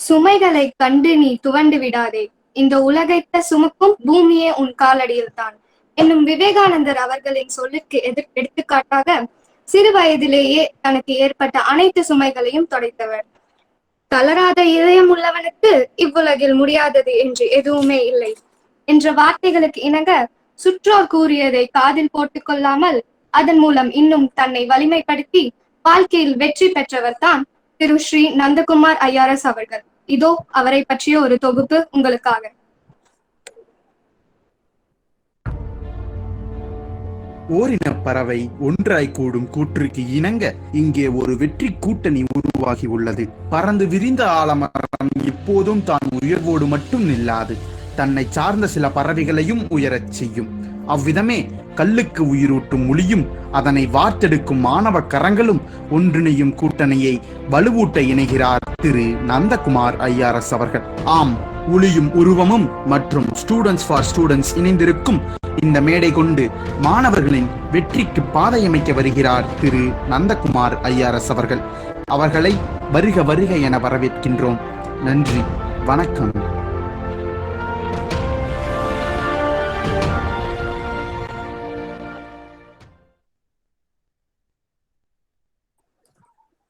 சுமைகளை கண்டு நீ துவண்டு விடாதே. இந்த உலகைத்த சுமக்கும் பூமியே உன் காலடியில்தான் என்னும் விவேகானந்தர் அவர்களின் சொல்லுக்கு எடுத்துக்காட்டாக சிறு வயதிலேயே தனக்கு ஏற்பட்ட அனைத்து சுமைகளையும் தொடைத்தவர். தளராத இதயம் உள்ளவனுக்கு இவ்வுலகில் முடியாதது என்று எதுவுமே இல்லை என்ற வார்த்தைகளுக்கு இணங்க சுற்றோர் கூறியதை காதில் போட்டுக் கொள்ளாமல் அதன் மூலம் இன்னும் தன்னை வலிமைப்படுத்தி வாழ்க்கையில் வெற்றி பெற்றவர் தான் திரு ஸ்ரீ நந்தகுமார் ஐஆர்எஸ் அவர்கள். இதோ அவரை பற்றிய ஒரு தொகுப்பு உங்களுக்காக. ஓரின பறவை ஒன்றாய் கூடும் கூற்றுக்கு இணங்க இங்கே ஒரு வெற்றி கூட்டணி உருவாகி உள்ளது. பறந்து விரிந்த ஆலமரம் எப்போதும் தான் உயர்வோடு மட்டும் நில்லாது, தன்னை சார்ந்த சில பறவைகளையும் உயரச் செய்யும். அவ்விதமே கல்லுக்கு உயிரூட்டும் மொழியும் அதனை வார்த்தெடுக்கும் மாணவ கரங்களும் ஒன்றிணையும் கூட்டணியை வலுவூட்ட இணைகிறார் திரு நந்தகுமார் ஐஆர்எஸ் அவர்கள். ஆம், ஒளியும் உருவமும் மற்றும் ஸ்டூடெண்ட்ஸ் ஃபார் ஸ்டூடெண்ட்ஸ் இணைந்திருக்கும் இந்த மேடை கொண்டு மாணவர்களின் வெற்றிக்கு பாதை அமைக்க வருகிறார் திரு நந்தகுமார் ஐஆர்எஸ் அவர்கள். அவர்களை வருக வருக என வரவேற்கின்றோம். நன்றி, வணக்கம்.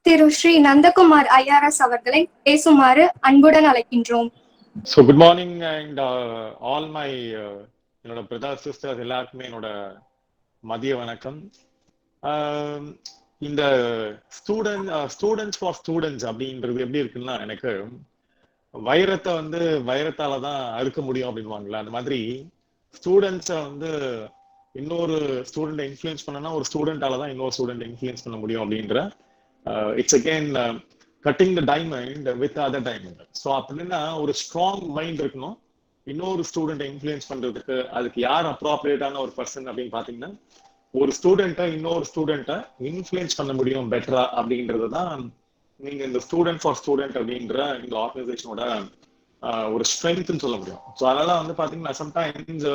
திரு ஸ்ரீ நந்தகுமார் ஐஆர்எஸ் அவர்களை பேசுமாறு அன்புடன் அழைக்கின்றோம். So good morning and all my என்னோட பிரதர் சிஸ்டர்ஸ் எல்லாருக்குமே என்னோட மதிய வணக்கம். இந்த ஸ்டூடெண்ட்ஸ் ஃபார் ஸ்டூடெண்ட்ஸ் அப்படின்றது எப்படி இருக்குன்னா, எனக்கு வைரத்தை வைரத்தால தான் அறுக்க முடியும் அப்படின்வாங்களா, அந்த மாதிரி ஸ்டூடெண்ட்ஸை இன்னொரு ஸ்டூடெண்ட் இன்ஃப்ளூயன்ஸ் பண்ணனா ஒரு ஸ்டூடெண்டால தான் இன்னொரு ஸ்டூடெண்ட் இன்ஃப்ளூயன்ஸ் பண்ண முடியும் அப்படின்ற it's again cutting the diamond with other diamond. So அப்படின்னா ஒரு ஸ்ட்ராங் மைண்ட் இருக்கணும் இன்னொரு ஸ்டூடெண்ட்டை இன்ஃப்ளூயன்ஸ் பண்றதுக்கு. அதுக்கு யார் அப்ராப்ரியேட்டான ஒரு பர்சன் அப்படின்னு பாத்தீங்கன்னா, ஒரு ஸ்டூடெண்ட்டை இன்னொரு ஸ்டூடெண்ட்டை இன்ஃப்ளூயன்ஸ் பண்ண முடியும் பெட்டரா அப்படின்றது தான் நீங்க இந்த ஸ்டூடெண்ட் ஃபார் ஸ்டூடெண்ட் அப்படின்ற இந்த ஆர்கனைசேஷனோட ஒரு ஸ்ட்ரென்த்னு சொல்ல முடியும். ஸோ அதனால பாத்தீங்கன்னா சம்டைம்ஸ்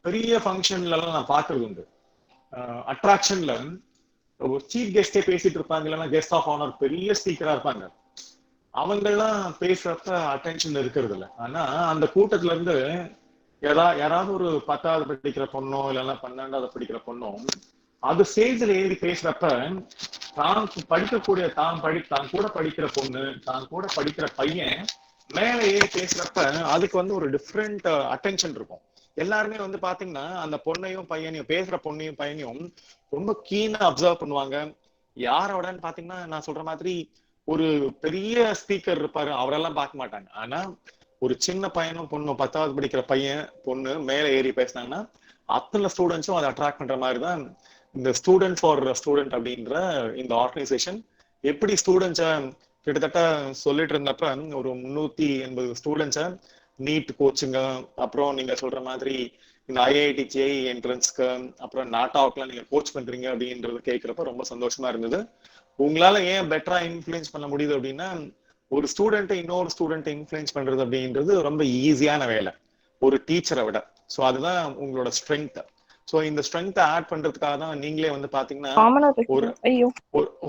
பெரிய ஃபங்க்ஷன்ல எல்லாம் நான் பாக்குறது உண்டு, அட்ராக்ஷன்ல ஒரு சீஃப் கெஸ்டே பேசிட்டு இருப்பாங்க, இல்லைன்னா கெஸ்ட் ஆஃப் ஆனர் பெரிய ஸ்பீக்கரா இருப்பாங்க. அவங்கெல்லாம் பேசுறப்ப அட்டென்ஷன் இருக்கிறது இல்லை. ஆனா அந்த கூட்டத்துல இருந்து யாராவது ஒரு 10வது படிக்கிற பொண்ணோ இல்லைன்னா 12வது படிக்கிற பொண்ணோ அது ஸ்டேஜ்ல ஏறி பேசுறப்ப தான் படிக்கக்கூடிய தான் கூட படிக்கிற பொண்ணு, தான் கூட படிக்கிற பையன் மேல ஏறி பேசுறப்ப அதுக்கு ஒரு டிஃப்ரெண்ட் அட்டென்ஷன் இருக்கும். எல்லாருமே பாத்தீங்கன்னா அந்த பொண்ணையும் பையனையும், பேசுற பொண்ணையும் பையனையும் ரொம்ப கீனா அப்சர்வ் பண்ணுவாங்க. யாரோடன்னு பாத்தீங்கன்னா, நான் சொல்ற மாதிரி ஒரு பெரிய ஸ்பீக்கர் இருப்பாரு, அவரெல்லாம் பார்க்க மாட்டாங்க. ஆனா ஒரு சின்ன பையனும் பொண்ணும், 10வது படிக்கிற பையன் பொண்ணு மேல ஏறி பேசினாங்கன்னா அத்தனை ஸ்டூடெண்ட்ஸும் அதை அட்ராக்ட் பண்ற மாதிரிதான் இந்த ஸ்டூடெண்ட் ஃபார் ஸ்டூடெண்ட் அப்படின்ற இந்த ஆர்கனைசேஷன். எப்படி ஸ்டூடெண்ட்ஸை கிட்டத்தட்ட சொல்லிட்டு இருந்தப்ப ஒரு 380 ஸ்டூடெண்ட்ஸை நீட் கோச்சுங்க, அப்புறம் நீங்க சொல்ற மாதிரி இந்த ஐஐடி ஜேஇ என்ட்ரன்ஸ்க்கு, அப்புறம் நாட்டாவுக்குலாம் நீங்க கோச் பண்றீங்க அப்படின்றது கேட்கிறப்ப ரொம்ப சந்தோஷமா இருந்தது. உங்களால ஏன் பெட்டரா இன்ஃப்ளூயன்ஸ் பண்ண முடியுது அப்படின்னா, ஒரு ஸ்டூடெண்ட்டை இன்னொரு ஸ்டூடெண்ட்டை இன்ஃப்ளூயன்ஸ் பண்றது அப்படின்றது ரொம்ப ஈஸியான வேலை ஒரு டீச்சரை விட. ஸோ அதுதான் உங்களோட ஸ்ட்ரென்த். ஸோ இந்த ஸ்ட்ரென்த்தை ஆட் பண்றதுக்காக தான் நீங்களே பாத்தீங்கன்னா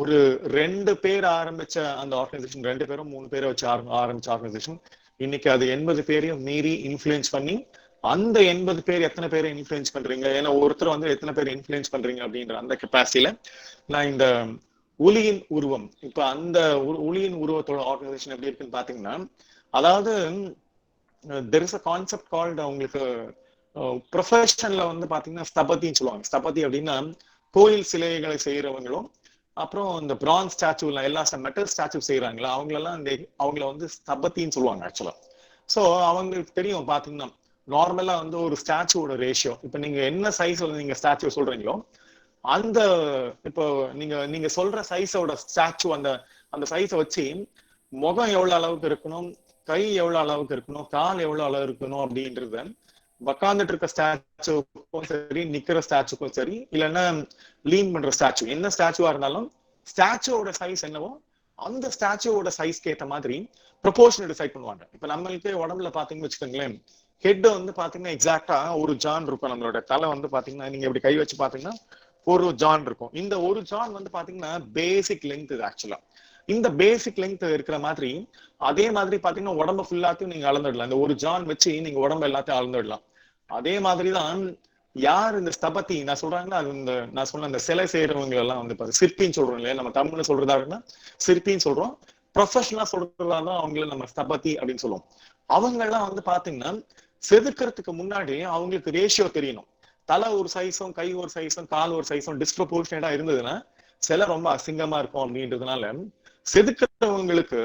ஒரு 2 பேர் ஆரம்பிச்ச அந்த ஆர்கனைசேஷன், 2 பேரும் 3 பேரை வச்சு ஆரம்பிச்ச ஆர்கனைசேஷன் இன்னைக்கு அது 80 பேரையும் மீறி இன்ஃப்ளூயன்ஸ் பண்ணி, அந்த 80 பேர் எத்தனை பேரை இன்ஃப்ளூயன்ஸ் பண்றீங்க, ஏன்னா ஒருத்தர் எத்தனை பேர் இன்ஃப்ளூயன்ஸ் பண்றீங்க அப்படின்ற அந்த கெப்பாசிட்டியில நான் இந்த ஒளியின் உருவம், இப்ப அந்த ஒளியின் உருவத்தோட ஆர்கனைசேஷன் எப்படி இருக்குன்னு பாத்தீங்கன்னா, அதாவது there is a concept called உங்களுக்கு ப்ரொஃபஷன்ல பாத்தீங்கன்னா ஸ்தபதின்னு சொல்லுவாங்க. ஸ்தபதி அப்படின்னா கோயில் சிலைகளை செய்யறவங்களும், அப்புறம் இந்த பிரான்ஸ் ஸ்டாச்சு எல்லா மெட்டல் ஸ்டாச்சு செய்யறாங்களா அவங்கள ஸ்தபதின்னு சொல்லுவாங்க ஆக்சுவலா. சோ அவங்களுக்கு தெரியும் பாத்தீங்கன்னா, நார்மலா ஒரு ஸ்டாச்சுவோட ரேஷியோ, இப்ப நீங்க என்ன சைஸ் நீங்க ஸ்டாச்சு சொல்றீங்களோ அந்த இப்போ நீங்க சொல்ற சைஸோட ஸ்டாச்சு அந்த சைஸை வச்சு முகம் எவ்வளவு அளவுக்கு இருக்கணும், கை எவ்வளவு அளவுக்கு இருக்கணும், கால் எவ்வளவு அளவு இருக்கணும் அப்படின்றத உக்காந்துட்டு இருக்க ஸ்டாச்சுக்கும் சரி, நிக்கிற ஸ்டாச்சுக்கும் சரி, இல்லைன்னா லீன் பண்ற ஸ்டாச்சு, என்ன ஸ்டாச்சுவா இருந்தாலும் ஸ்டாச்சுவோட சைஸ் என்னவோ அந்த ஸ்டாச்சுவோட சைஸ்க்கு ஏற்ற மாதிரி ப்ரொபோர்ஷன் டிசைட் பண்ணுவாங்க. இப்ப நம்மளுக்கு உடம்புல பாத்தீங்கன்னு வச்சுக்கோங்களேன், ஹெட் பாத்தீங்கன்னா எக்ஸாக்டா ஒரு ஜான் இருக்கும். நம்மளோட தலை பாத்தீங்கன்னா நீங்க இப்படி கை வச்சு பாத்தீங்கன்னா ஒரு ஜான் இருக்கும். இந்த ஒரு ஜான் பாத்தீங்கன்னா பேசிக் லென்த் இது ஆக்சுவலா. இந்த பேசிக் லெங்த் இருக்கிற மாதிரி அதே மாதிரி பாத்தீங்கன்னா உடம்பு ஃபுல்லாத்தையும் நீங்க அளந்துடலாம். இந்த ஒரு ஜான் வச்சு நீங்க உடம்பு எல்லாத்தையும் அளந்துடலாம். அதே மாதிரிதான் யார் இந்த ஸ்தபதி நான் சொல்றாங்கன்னா, அது இந்த நான் சொன்ன இந்த சிலை செய்யறவங்க எல்லாம் வந்து பாரு சிற்பின்னு சொல்றோம் இல்லையா, நம்ம தமிழ்ல சொல்றதா இருக்குன்னா சிற்பின்னு சொல்றோம், ப்ரொஃபஷனலா சொல்றதா தான் அவங்கள நம்ம ஸ்தபதி அப்படின்னு சொல்லுவோம். அவங்க எல்லாம் வந்து பாத்தீங்கன்னா செதுக்கிறதுக்கு முன்னாடி அவங்களுக்கு ரேஷியோ தெரியணும். தலை ஒரு சைஸும் கை ஒரு சைஸும் கால் ஒரு சைஸும் டிஸ்ப்ரொபோர்ஷனேட்டா இருந்ததுன்னா சிலை ரொம்ப அசிங்கமா இருக்கும். அப்படின்றதுனால செதுக்கிறவங்களுக்கு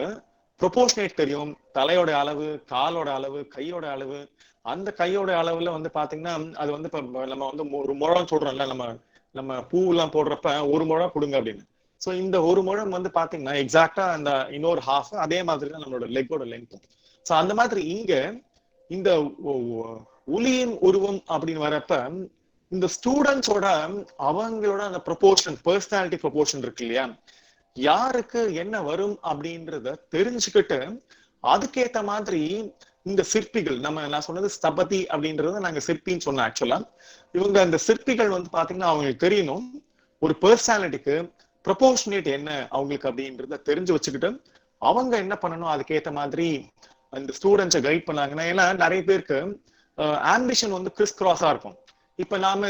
ப்ரொபோர்ஷனேட் தெரியும். தலையோட அளவு, காலோட அளவு, கையோட அளவு. அந்த கையோட அளவுல வந்து பாத்தீங்கன்னா அது வந்து இப்ப நம்ம வந்து ஒரு முழம் சொல்றோம்ல, நம்ம நம்ம பூ எல்லாம் போடுறப்ப ஒரு முழம் கொடுங்க அப்படின்னு. சோ இந்த ஒரு முழம் வந்து பாத்தீங்கன்னா எக்ஸாக்டா அந்த இன்னொரு ஹாஃப் அதே மாதிரி தான் நம்மளோட லெக்கோட லென்த். சோ அந்த மாதிரி இங்க இந்த ஒளியின் உருவம் அப்படின்னு வரப்ப இந்த ஸ்டூடெண்ட்ஸோட அவங்களோட அந்த ப்ரொபோர்ஷன், பர்சனாலிட்டி ப்ரொபோர்ஷன் இருக்கு இல்லையா, யாருக்கு என்ன வரும் அப்படின்றத தெரிஞ்சுக்கிட்டு அதுக்கேத்த மாதிரி இந்த சிற்பிகள், நான் சொன்னது ஸ்தபதி அப்படின்றத நாங்க சிற்பின்னு சொன்னோம். ஆக்சுவலா இவங்க அந்த சிற்பிகள் வந்து பாத்தீங்கன்னா அவங்களுக்கு தெரியணும் ஒரு பர்சனாலிட்டிக்கு ப்ரொபோர்ஷனேட் என்ன அவங்களுக்கு அப்படின்றத தெரிஞ்சு வச்சுக்கிட்டு அவங்க என்ன பண்ணணும் அதுக்கேத்த மாதிரி அந்த ஸ்டூடெண்ட்ஸை கைட் பண்ணாங்கன்னா. ஏன்னா நிறைய பேருக்கு ஆம்பிஷன் வந்து கிறிஸ் கிராஸா இருக்கும். இப்ப நாம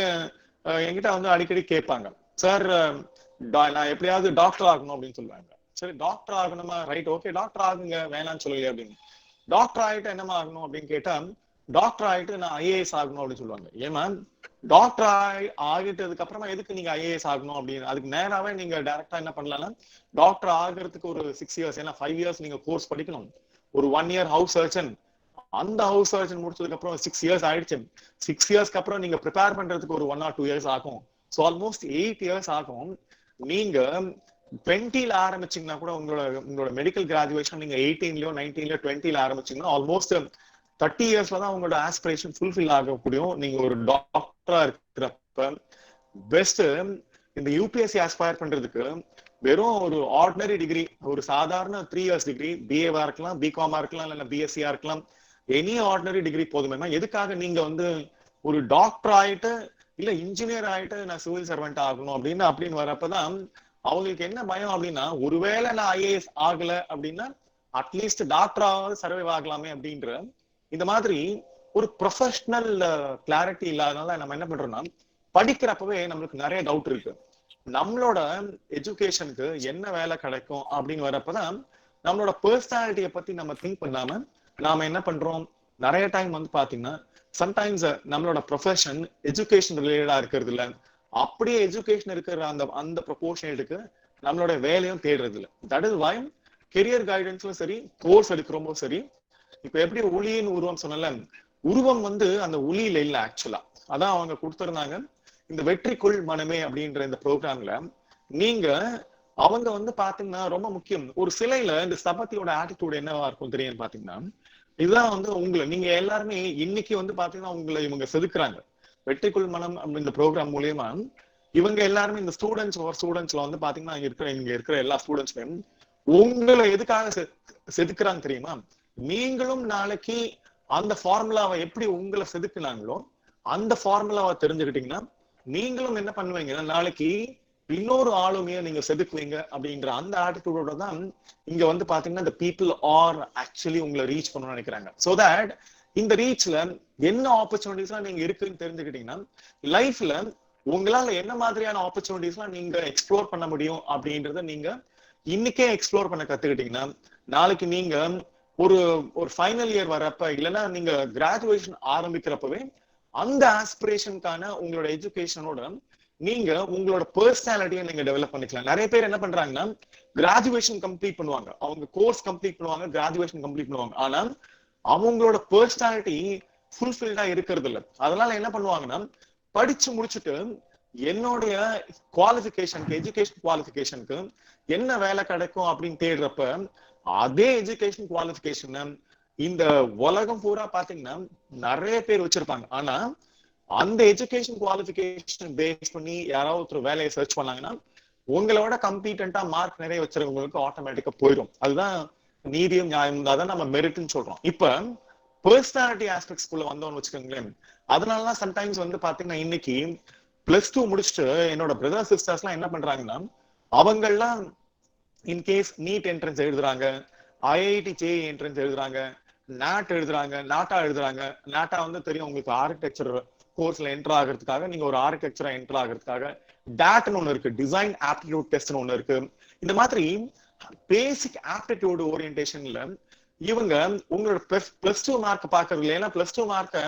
என்கிட்ட வந்து அடிக்கடி கேட்பாங்க, சார் நான் எப்படியாவது டாக்டர் ஆகணும் அப்படின்னு சொல்லுவாங்க. சரி டாக்டர் ஆகணுமா, ரைட் ஓகே டாக்டர் ஆகுங்க, வேணாம்னு சொல்லலையே அப்படின்னு. டாக்டர் ஆயிட்டு என்னமா ஆகணும் அப்படின்னு கேட்டா, டாக்டர் ஆயிட்டு நான் ஐஏஎஸ் ஆகணும் அப்படின்னு சொல்லுவாங்க. ஏமா டாக்டர் ஆகிட்டதுக்கு அப்புறமா எதுக்கு நீங்க ஐஏஎஸ் ஆகணும் அப்படின்னு, அதுக்கு நேராவே நீங்க டைரக்டா என்ன பண்ணலாம்னா டாக்டர் ஆகிறதுக்கு ஒரு 6 years, ஏன்னா 5 years நீங்க கோர்ஸ் படிக்கணும். ஒரு 1 year ஹவுஸ் சர்ஜன், அந்த ஹவுஸ் சர்ஜன் முடிச்சதுக்கு அப்புறம் 6 years ஆயிடுச்சு. 6 yearsக்கு அப்புறம் நீங்க ப்ரிப்பேர் பண்றதுக்கு ஒரு 1 or 2 years ஆகும். ஸோ ஆல்மோஸ்ட் 8 years ஆகும். நீங்க 20ல ஆரம்பிச்சீங்கன்னா கூட உங்களோட மெடிக்கல் கிராஜுவேஷன் நீங்க 18லயோ 19லயோ 20ல ஆரம்பிச்சீங்கன்னா ஆல்மோஸ்ட் 30 yearsல தான் உங்களோட ஆஸ்பிரேஷன் ஃபுல்ஃபில் ஆகக்கூடியும். நீங்க ஒரு டாக்டரா இருக்கிறப்ப பெஸ்ட் இந்த யூபிஎஸ்சி ஆஸ்பயர் பண்றதுக்கு வெறும் ஒரு ஆர்டினரி டிகிரி, ஒரு சாதாரண 3 years டிகிரி, பிஏவா இருக்கலாம், பிகாமா இருக்கலாம், இல்ல பிஎஸ்சியா இருக்கலாம், எனி ஆர்டினரி டிகிரி போதுமே. எதுக்காக நீங்க வந்து ஒரு டாக்டர் ஆயிட்டு இல்ல இன்ஜினியர் ஆயிட்டு நான் சிவில் சர்வெண்ட் ஆகணும் அப்படின்னு வரப்பதான் அவங்களுக்கு என்ன பயம் அப்படின்னா, ஒருவேளை நான் ஐஏஎஸ் ஆகல அப்படின்னா அட்லீஸ்ட் டாக்டராவது சர்வைவ் ஆகலாமே அப்படின்ற இந்த மாதிரி ஒரு ப்ரொஃபஷனல் கிளாரிட்டி இல்லாதனால நம்ம என்ன பண்றோம்னா படிக்கிறப்பவே நம்மளுக்கு நிறைய டவுட் இருக்கு. நம்மளோட எஜுகேஷனுக்கு என்ன வேலை கிடைக்கும் அப்படின்னு வரப்பதான் நம்மளோட பர்சனாலிட்டியை பத்தி நம்ம திங்க் பண்ணாம நாம என்ன பண்றோம், நிறைய டைம் வந்து பாத்தீங்கன்னா சம்டைம்ஸ் நம்மளோட ப்ரொஃபஷன் எஜுகேஷன் ரிலேட்டடா இருக்கிறது இல்ல, அப்படியே எஜுகேஷன் இருக்கிற அந்த ப்ரொபோர்ஷனேட்டுக்கு நம்மளோட வேலையும் தேடுறது இல்லை. தட் இஸ் வை கெரியர் கைடன்ஸ்லும் சரி, கோர்ஸ் எடுக்கிறோமோ சரி, இப்ப எப்படி ஒளியின் உருவம் சொன்னல, உருவம் வந்து அந்த ஒளியில இல்ல ஆக்சுவலா. அதான் அவங்க கொடுத்திருந்தாங்க இந்த வெற்றிக்குள் மனமே அப்படின்ற இந்த ப்ரோக்ராம்ல. நீங்க அவங்க வந்து பாத்தீங்கன்னா ரொம்ப முக்கியம். ஒரு சிலையில இந்த ஸ்தபதியோட ஆட்டிடியூட் என்னவா இருக்கும் தெரியும் பாத்தீங்கன்னா, இதுதான் வந்து உங்களை நீங்க எல்லாருமே இன்னைக்கு வந்து பாத்தீங்கன்னா உங்களை இவங்க செதுக்குறாங்க. வெற்றிக்குள் மனம் இந்த ப்ரோக்ராம் மூலியமா இவங்க எல்லாருமே இந்த ஸ்டூடெண்ட்ஸ்ல வந்து பாத்தீங்கன்னா இங்க இருக்கிற எல்லா ஸ்டூடெண்ட்ஸ்மே உங்களை எதுக்காக செதுக்குறாங்க தெரியுமா? நீங்களும் நாளைக்கு அந்த ஃபார்முலாவை எப்படி உங்களை செதுக்குனாங்களோ அந்த ஃபார்முலாவை தெரிஞ்சுக்கிட்டீங்கன்னா நீங்களும் என்ன பண்ணுவீங்க, நாளைக்கு இன்னொரு ஆளுமையை நீங்க செதுக்குவீங்க அப்படின்ற அந்த ஆட்டிடியூடோட தான் இங்க வந்து பாத்தீங்கன்னா இந்த பீப்புள் ஆர் ஆக்சுவலி உங்களை ரீச் பண்ணணும்னு நினைக்கிறாங்க. சோ தட் இந்த ரீச்ல என்ன ஆப்பர்ச்சுனிட்டிஸ் எல்லாம் நீங்க இருக்குன்னு தெரிஞ்சுக்கிட்டீங்கன்னா லைஃப்ல உங்களால என்ன மாதிரியான ஆப்பர்ச்சுனிட்டிஸ் எல்லாம் நீங்க எக்ஸ்ப்ளோர் பண்ண முடியும் அப்படின்றத நீங்க இன்னைக்கே எக்ஸ்ப்ளோர் பண்ண கத்துக்கிட்டீங்கன்னா நாளைக்கு நீங்க ஒரு ஃபைனல் இயர் வரப்ப இல்லைன்னா நீங்க கிராஜுவேஷன் ஆரம்பிக்கிறப்பவே அந்த ஆஸ்பிரேஷனுக்கான உங்களோட எஜுகேஷனோட நீங்க உங்களோட பர்சனாலிட்டியை நீங்க டெவலப் பண்ணிக்கலாம். நிறைய பேர் என்ன பண்றாங்கன்னா கிராஜுவேஷன் கம்ப்ளீட் பண்ணுவாங்க, அவங்க கோர்ஸ் கம்ப்ளீட் பண்ணுவாங்க, கிராஜுவேஷன் கம்ப்ளீட் பண்ணுவாங்க, ஆனா அவங்களோட பர்சனாலிட்டி ஃபுல்ஃபில்டா இருக்கிறது இல்லை. அதனால என்ன பண்ணுவாங்கன்னா படிச்சு முடிச்சுட்டு என்னுடைய குவாலிஃபிகேஷனுக்கு எஜுகேஷன் குவாலிஃபிகேஷனுக்கு என்ன வேலை கிடைக்கும் அப்படின்னு தேடுறப்ப அதே எஜுகேஷன் குவாலிஃபிகேஷன் இந்த உலகம் பூரா பாத்தீங்கன்னா நிறைய பேர் வச்சிருப்பாங்க. ஆனா அந்த எஜுகேஷன் குவாலிஃபிகேஷன் பேஸ் பண்ணி யாராவது ஒருத்தர் வேலையை சர்ச் பண்ணாங்கன்னா உங்களோட கம்பீட்டண்டா மார்க் நிறைய வச்சிருக்கவங்களுக்கு ஆட்டோமேட்டிக்கா போயிடும். அதுதான் நீதியும் நியாயம், அதான் நம்ம மெரிட்னு சொல்றோம். இப்ப பர்சனாலிட்டி ஆஸ்பெக்ட்ஸ்குள்ள வந்தோம்னு வச்சுக்கோங்களேன். அதனாலதான் சம்டைம்ஸ் வந்து பாத்தீங்கன்னா இன்னைக்கு +2 முடிச்சுட்டு என்னோட பிரதர் சிஸ்டர்ஸ் எல்லாம் என்ன பண்றாங்கன்னா அவங்கெல்லாம் இன்கேஸ் நீட் என்ட்ரன்ஸ் எழுதுறாங்க, ஐஐடி ஜேஇ என்ட்ரன்ஸ் எழுதுறாங்க, நாட் எழுதுறாங்க, நாட்டா எழுதுறாங்க. நாட்டா வந்து தெரியும் உங்களுக்கு, ஆர்கிடெக்சர் கோர்ஸ்ல என்டர் ஆகிறதுக்காக, நீங்க ஒரு ஆர்கிடெக்சரா என்டர் ஆகிறதுக்காக டாட்னு ஒண்ணு இருக்கு, டிசைன் ஆப்டிடியூட் டெஸ்ட்னு ஒண்ணு இருக்கு. இந்த மாதிரி பேசிக் ஆப்டிடியூட் ஓரியன்டேஷன்ல இவங்க உங்களோட பிளஸ் டூ மார்க் பாக்குறது இல்லை. ஏன்னா பிளஸ் டூ மார்க்க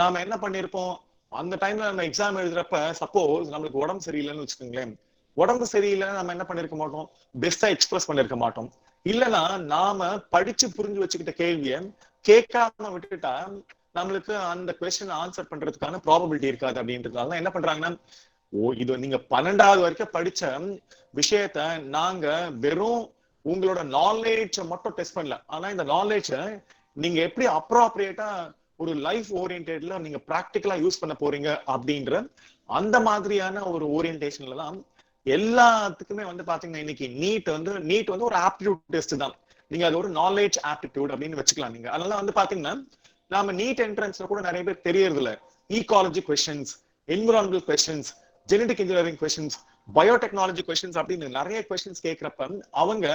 நாம என்ன பண்ணிருப்போம், அந்த டைம்ல நம்ம எக்ஸாம் எழுதுறப்ப சப்போஸ் நம்மளுக்கு உடம்பு சரியில்லைன்னு வச்சுக்கோங்களேன், உடம்பு சரியில்லைன்னு நம்ம என்ன பண்ணிருக்க மாட்டோம், பெஸ்டா எக்ஸ்பிரஸ் பண்ணிருக்க மாட்டோம். இல்லைன்னா நாம படிச்சு புரிஞ்சு வச்சுக்கிட்ட கேள்விய கேட்காம விட்டுட்டா நம்மளுக்கு அந்த கொஸ்டின் ஆன்சர் பண்றதுக்கான ப்ராபபிலிட்டி இருக்காது. அப்படின்றதுனால என்ன பண்றாங்கன்னா, இது நீங்க 12வது வரைக்கும் படிச்ச விஷயத்த நாங்க வெறும் உங்களோட நாலேஜ் மட்டும் டெஸ்ட் பண்ணல, ஆனா இந்த நாலேஜ நீங்க எப்படி அப்ராப்ரியேட்டா ஒரு லைஃப் ஓரியன்டேட்ல நீங்க பிராக்டிகலா யூஸ் பண்ண போறீங்க அப்படின்ற அந்த மாதிரியான ஒரு ஓரியன்டேஷன்ல தான் எல்லாத்துக்குமே வந்து பாத்தீங்கன்னா இன்னைக்கு நீட் வந்து ஒரு ஆப்டிடியூட் டெஸ்ட் தான். நீங்க அது ஒரு நாலேஜ் ஆப்டிடியூட் அப்படின்னு வச்சுக்கலாம் நீங்க. அதனால வந்து பாத்தீங்கன்னா நாம நீட் என்ட்ரன்ஸ்ல கூட நிறைய பேர் தெரியறது இல்ல, ecology questions, environmental questions, genetic engineering questions, biotechnology questions அப்படின்னு நிறைய கொஸ்டின்ஸ் கேட்கிறப்ப அவங்க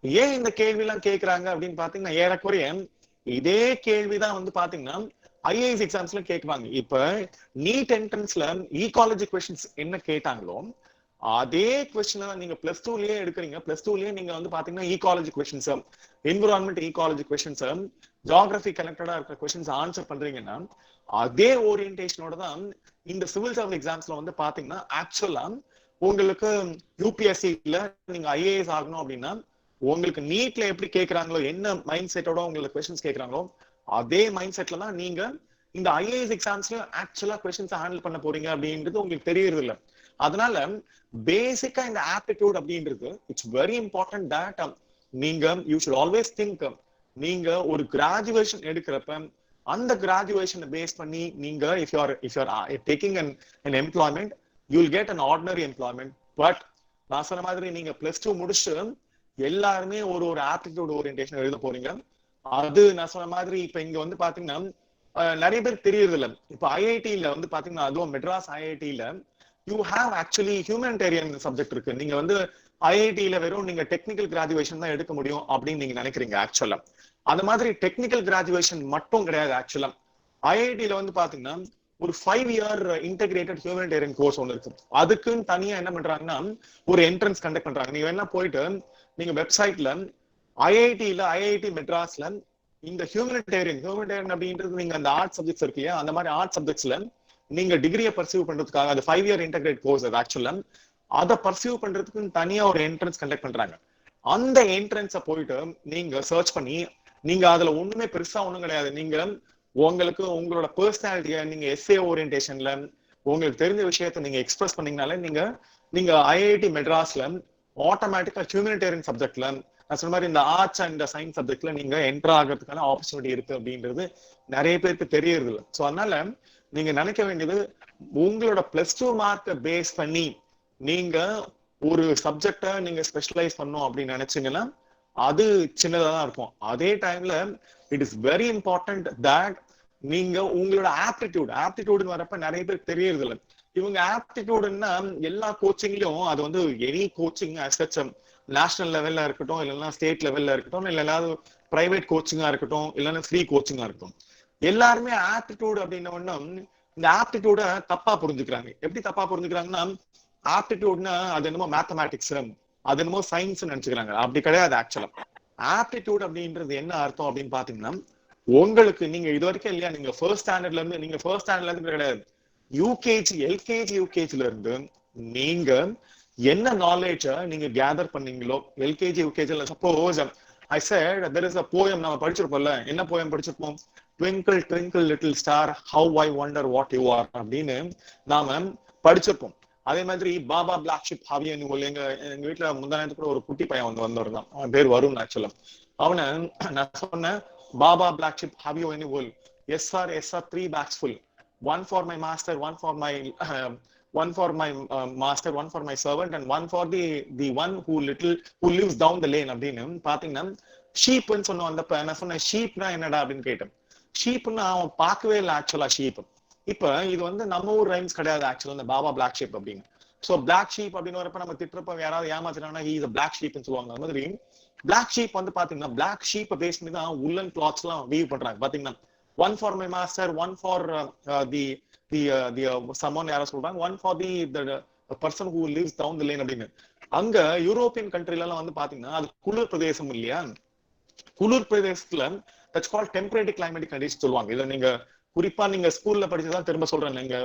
ஏன் இந்த கேள்வி எல்லாம் கேட்கறாங்க அப்படின்னு பாத்தீங்கன்னா ஏறக்குறைய இதே கேள்விதான் வந்து பாத்தீங்கன்னா ஐஏஎஸ் எக்ஸாம்ஸ்ல கேட்பாங்க. இப்ப நீட் என்ட்ரன்ஸ்ல ஈகாலஜி கொஸ்டின்ஸ் என்ன கேட்டாங்களோ அதே கொஸ்டின் நீங்க பிளஸ் டூலயே எடுக்கிறீங்க. பிளஸ் டூலயே நீங்க வந்து பாத்தீங்கன்னா ecology questions, environment ecology questions, geography கனெக்டடா இருக்கிற கொஸ்டின்ஸ் ஆன்சர் பண்றீங்கன்னா அதே ஓரியன்டேஷனோட தான் இந்த சிவில் சர்வீஸ் எக்ஸாம்ஸ்ல வந்து பாத்தீங்கன்னா ஆக்சுவலா உங்களுக்கு யூபிஎஸ்சில நீங்க ஐஏஎஸ் ஆகணும் அப்படின்னா உங்களுக்கு நீட்ல எப்படி கேட்கறாங்களோ, என்ன மைண்ட் செட்டோட உங்களுக்கு கொஸ்டின்ஸ் கேட்கறாங்களோ அதே மைண்ட் செட்ல தான் நீங்க இந்த ஐஏஎஸ் எக்ஸாம்ஸ்ல ஆக்சுவலா கொஸ்டின்ஸ் ஹேண்டில் பண்ண போறீங்க அப்படின்றது உங்களுக்கு தெரியறது இல்லை. அதனால பேசிக்கா இந்த ஆப்டிடியூட் அப்படின்றது இட்ஸ் வெரி இம்பார்ட்டன்ட் தட் நீங்க யூ ஷுட் ஆல்வேஸ் திங்க், நீங்க ஒரு கிராஜுவேஷன் எடுக்கிறப்ப அந்த கிராஜுவேஷனை பேஸ் பண்ணி நீங்க if you are taking an employment you will get an ordinary employment. But நான் சொன்ன மாதிரி நீங்க பிளஸ் டூ முடிச்சு எல்லாருமே ஒரு ஆப்டிடியூட் ஓரியன்டேஷன் எழுத போறீங்க. அது நான் சொன்ன மாதிரி இப்ப இங்க வந்து பாத்தீங்கன்னா நிறைய பேர் தெரியறது இல்லை. இப்ப ஐஐடியில வந்து பாத்தீங்கன்னா அதுவும் மெட்ராஸ் ஐஐடியில you have actually humanitarian subject இருக்கு. நீங்க வந்து ஐஐடியில வெறும் நீங்க டெக்னிக்கல் கிராஜுவேஷன் தான் எடுக்க முடியும் அப்படின்னு நீங்க நினைக்கிறீங்க. ஆக்சுவலா அந்த மாதிரி டெக்னிக்கல் கிராஜுவேஷன் மட்டும் கிடையாது. ஆக்சுவலா ஐஐடியில வந்து பாத்தீங்கன்னா ஒரு 5 year இன்டெகிரேட்டட் ஹியூமனிடேரியன் கோர்ஸ் ஒன்று இருக்கு. அதுக்குன்னு தனியா என்ன பண்றாங்கன்னா ஒரு என்ட்ரன்ஸ் கண்டக்ட் பண்றாங்க. நீங்க வேணா போயிட்டு நீங்க வெப்சைட்ல ஐஐடி மெட்ராஸ்ல இந்த ஹியூமனிடேரியன் அப்படின்றது நீங்க அந்த ஆர்ட் சப்ஜெக்ட்ஸ் இருக்கு இல்லையா, அந்த மாதிரி ஆர்ட் சப்ஜெக்ட்ஸ்ல நீங்க டிகிரியை பர்சியூ பண்றதுக்காக அது 5 year இன்டெகிரேட் கோர்ஸ் அது ஆக்சுவலா அதை பர்சியூ பண்றதுக்கு தனியா ஒரு என்ட்ரன்ஸ் கண்டக்ட் பண்றாங்க. அந்த என்ட்ரன்ஸை போயிட்டு நீங்க சர்ச் பண்ணி நீங்க அதுல ஒண்ணுமே பெருசா ஒண்ணும் கிடையாது. நீங்க உங்களுக்கு உங்களோட பர்சனாலிட்டியை நீங்க எஸ்ஏ ஓரியன்டேஷன்ல உங்களுக்கு தெரிஞ்ச விஷயத்த நீங்க எக்ஸ்பிரஸ் பண்ணீங்கனாலே நீங்க ஐஐடி மெட்ராஸ்ல ஆட்டோமேட்டிக்கா ஹியூமனிடேரியன் சப்ஜெக்ட்ல நான் சொன்ன மாதிரி இந்த ஆர்ட்ஸ் அண்ட் சயின்ஸ் சப்ஜெக்ட்ல நீங்க என்டர் ஆகிறதுக்கான ஆப்பர்ச்சுனிட்டி இருக்கு அப்படின்றது நிறைய பேருக்கு தெரியறது இல்லை. ஸோ அதனால நீங்க நினைக்க வேண்டியது உங்களோட பிளஸ் டூ மார்க்கை பேஸ் பண்ணி நீங்க ஒரு சப்ஜெக்டை நீங்க ஸ்பெஷலைஸ் பண்ணும் அப்படின்னு நினைச்சீங்கன்னா அது சின்னதா தான் இருக்கும். அதே டைம்ல it is very important that நீங்க உங்களோட ஆப்டிடியூடுன்னு வரப்ப நிறைய பேர் தெரியறது இல்லை. இவங்க ஆப்டிடியூடுன்னா எல்லா கோச்சிங்லயும் அது வந்து எனி கோச்சிங் நேஷனல் லெவல்ல இருக்கட்டும், இல்லைன்னா ஸ்டேட் லெவல்ல இருக்கட்டும், இல்லைன்னா பிரைவேட் கோச்சிங்கா இருக்கட்டும், இல்லைன்னா ஃப்ரீ கோச்சிங்கா இருக்கட்டும், எல்லாருமே ஆப்டிடியூட் அப்படின்னா இந்த ஆப்டிடியூட தப்பா புரிஞ்சுக்கிறாங்க. எப்படி தப்பா புரிஞ்சுக்கிறாங்கன்னா ஆப்டிடியூட்னா அது என்னமோ மேத்தமேட்டிக்ஸ், அது என்னமோ சயின்ஸ் நினைச்சுக்கிறாங்க. அப்படி கிடையாது. ஆக்சுவலா ஆப்டிடியூட் அப்படின்றது என்ன அர்த்தம் அப்படின்னு பாத்தீங்கன்னா உங்களுக்கு நீங்க இது வரைக்கும் இல்லையா, நீங்க ஃபர்ஸ்ட் ஸ்டாண்டர்ட்ல இருந்து கிடையாது, யூகேஜில இருந்து நீங்க என்ன நாலேஜ நீங்க கேதர் பண்ணீங்களோ எல்கேஜி யூகேஜில. Suppose I said there is a poem நம்ம படிச்சிருப்போம்ல, என்ன போயம் படிச்சிருப்போம், twinkle twinkle little star how I wonder what you are அப்படின்னு நாம படிச்சிருப்போம். அதே மாதிரி பாபா பிளாக் ஷிப் ஹாவி எங்க வீட்டுல முந்தானத்து கூட ஒரு குட்டி பையன் வந்திருந்தான். அவன் பேர் வருண். ஆக்சுவலா அவனை நான் சொன்னேன், baa baa black sheep have you any wool, yes sir 3 bags full, one for my master, one for my master, one for my servant, and one for the one who lives down the lane அப்படின்னு பாத்தீங்கன்னா ஷீப்னு சொன்ன வந்தப்ப நான் சொன்னேன், ஷீப்னா என்னடா அப்படின்னு கேட்டேன். ஷீப்னா அவன் பார்க்கவே இல்லை ஆக்சுவலா ஷீப். இப்ப இது வந்து நம்ம ஊர் ரைம்ஸ் கிடையாது ஆக்சுவலா இந்த பாபா பிளாக் ஷீப் அப்படின்னு. சோ பிளாக் ஷீப் அப்படின்னு வரப்ப நம்ம திட்டுறப்ப யாராவது ஏமாத்துறாங்கன்னா ஹி இஸ் பிளாக் ஷீப்னு சொல்லுவாங்க. அது மாதிரி பிளாக் ஷீப் வந்து பாத்தீங்கன்னா பிளாக் ஷீப் பேஸ் பண்ணி தான் உள்ளன் கிளாத்ஸ் எல்லாம் வீவ் பண்றாங்க. பாத்தீங்கன்னா one for my master, one for the the the சம்மன் யாரோ சொல்றாங்க, one for the person who lives down the lane அப்படின்னு. அங்க யூரோப்பியன் கண்ட்ரில எல்லாம் வந்து பாத்தீங்கன்னா அது குளிர் பிரதேசம் இல்லையா, குளிர் பிரதேசத்துல தட்ஸ் கால்ட் டெம்பரேரி கிளைமேட்டிக் கண்டிஷன் சொல்லுவாங்க. இதை நீங்க குறிப்பா நீங்க ஸ்கூல்ல படிச்சதான் திரும்ப சொல்றேன். நீங்க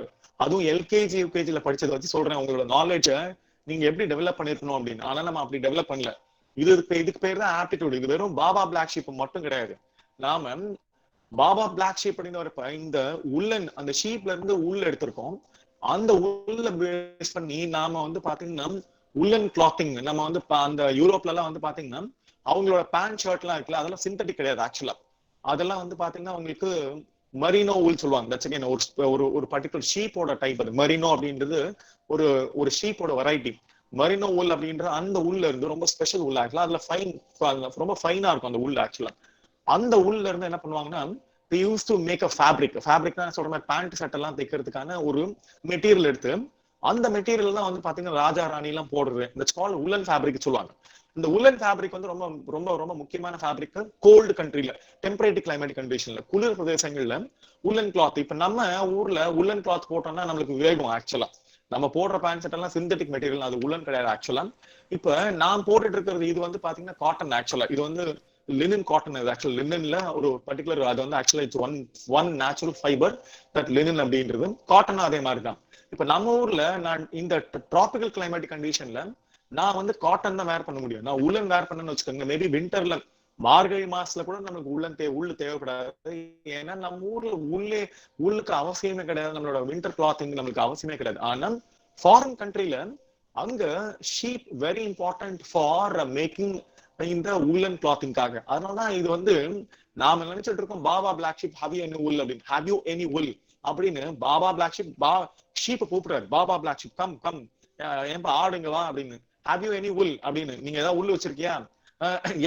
அதுவும் எல்கேஜி யூகேஜில படிச்சதை வச்சு சொல்றேன், உங்களோட நாலேஜை நீங்க எப்படி டெவலப் பண்ணிருக்கணும் அப்படின்னு. ஆனா நம்ம அப்படி டெவலப் பண்ணல. இதுக்கு பேர் தான் ஆப்டிடியூட். இது வெறும் பாபா பிளாக் ஷீப் மட்டும் கிடையாது. நாம பாபா பிளாக் ஷீப் அப்படின்னு வரப்ப இந்த உள்ளன் அந்த ஷீப்ல இருந்து உள்ள எடுத்திருக்கோம். அந்த உள்ள பேஸ் பண்ணி நாம வந்து பாத்தீங்கன்னா உள்ளன் கிளாத்திங் நம்ம வந்து அந்த யூரோப்ல எல்லாம் வந்து பாத்தீங்கன்னா அவங்களோட பேண்ட் ஷர்ட் எல்லாம் இருக்குல்ல, அதெல்லாம் சிந்தட்டிக் கிடையாது ஆக்சுவலா. அதெல்லாம் வந்து பாத்தீங்கன்னா உங்களுக்கு மரினோ ஊல் சொல்லுவாங்க. தட்ஸ் அகைன் ஒரு பர்டிகுலர் ஷீப்போட டைப். அது மரினோ அப்படின்றது ஒரு ஒரு ஷீப்போட வெரைட்டி. மரினோ உல் அப்படின்ற அந்த உள்ள இருந்து ரொம்ப ஸ்பெஷல் உள்ள ஆக்சுவலா. அதுல ஃபைன் ரொம்ப ஃபைனா இருக்கும் அந்த உள்ள ஆக்சுவலா. அந்த உள்ள இருந்து என்ன பண்ணுவாங்கன்னா they used to make a ஃபேப்ரிக்னா சொல்ற மாதிரி பேண்ட் ஷர்ட் எல்லாம் தைக்கிறதுக்கான ஒரு மெட்டீரியல் எடுத்து அந்த மெட்டீரியல் தான் வந்து பாத்தீங்கன்னா ராஜா ராணி எல்லாம் போடுறது. தட்ஸ் கால்ட் உல்லன் ஃபேப்ரிக் சொல்லுவாங்க. இந்த உல்லன் ஃபேப்ரிக் வந்து ரொம்ப ரொம்ப ரொம்ப முக்கியமான ஃபேப்ரிக் கோல்டு கண்ட்ரில, டெம்பரேரி கிளைமேட்டிக் கண்டிஷன்ல, குளிர் பிரதேசங்கள்ல உல்லன் கிளாத். இப்ப நம்ம ஊர்ல உல்லன் கிளாத் போட்டோம்னா நம்மளுக்கு வேகும் ஆக்சுவலா. நம்ம போடுற பேண்ட் ஷர்ட் எல்லாம் சிந்தட்டிக் மெட்டீரியல், அது உல்லன் கிடையாது ஆக்சுவலா. இப்ப நான் போட்டுட்டு இருக்கிறது இது வந்து பாத்தீங்கன்னா காட்டன் ஆக்சுவலா. இது வந்து லினன் காட்டன். இது ஆக்சுவல் லினன்ல ஒரு பர்டிகுலர், அது வந்து ஆக்சுவலா it's one natural fibre that linen அப்படின்றது. காட்டனும் அதே மாதிரி தான். இப்ப நம்ம ஊர்ல நான் இந்த டிராபிக்கல் கிளைமேட்டிக் கண்டிஷன்ல நான் வந்து காட்டன் தான் வேர் பண்ண முடியும். நான் உள்ளன் வேர் பண்ணணும்னு வச்சுக்கோங்க. மேபி விண்டர்ல மார்கழி மாசத்துல கூட நமக்கு உள்ள தேவைப்படாது. ஏன்னா நம்ம ஊர்ல உள்ளுக்கு அவசியமே கிடையாது. நம்மளோட விண்டர் கிளாத்திங் நம்மளுக்கு அவசியமே கிடையாது. ஆனா ஃபாரின் கண்ட்ரில அங்க sheep very important for making இந்த உள்ளன் கிளாத்திங்காக. அதனாலதான் இது வந்து நாம நினைச்சிட்டு இருக்கோம் baa baa black sheep have you any wool அப்படின்னு. ஹேவ் யூ எனி உல் அப்படின்னு பாபா பிளாக் ஷீப் ஷீப்பை கூப்பிடுறாரு. Baa baa black sheep come come, ஏன்பா ஆடுங்க வா அப்படின்னு. ஹேவ் யூ எனி உல் அப்படின்னு. நீங்க ஏதாவது உள்ள வச்சிருக்கியா?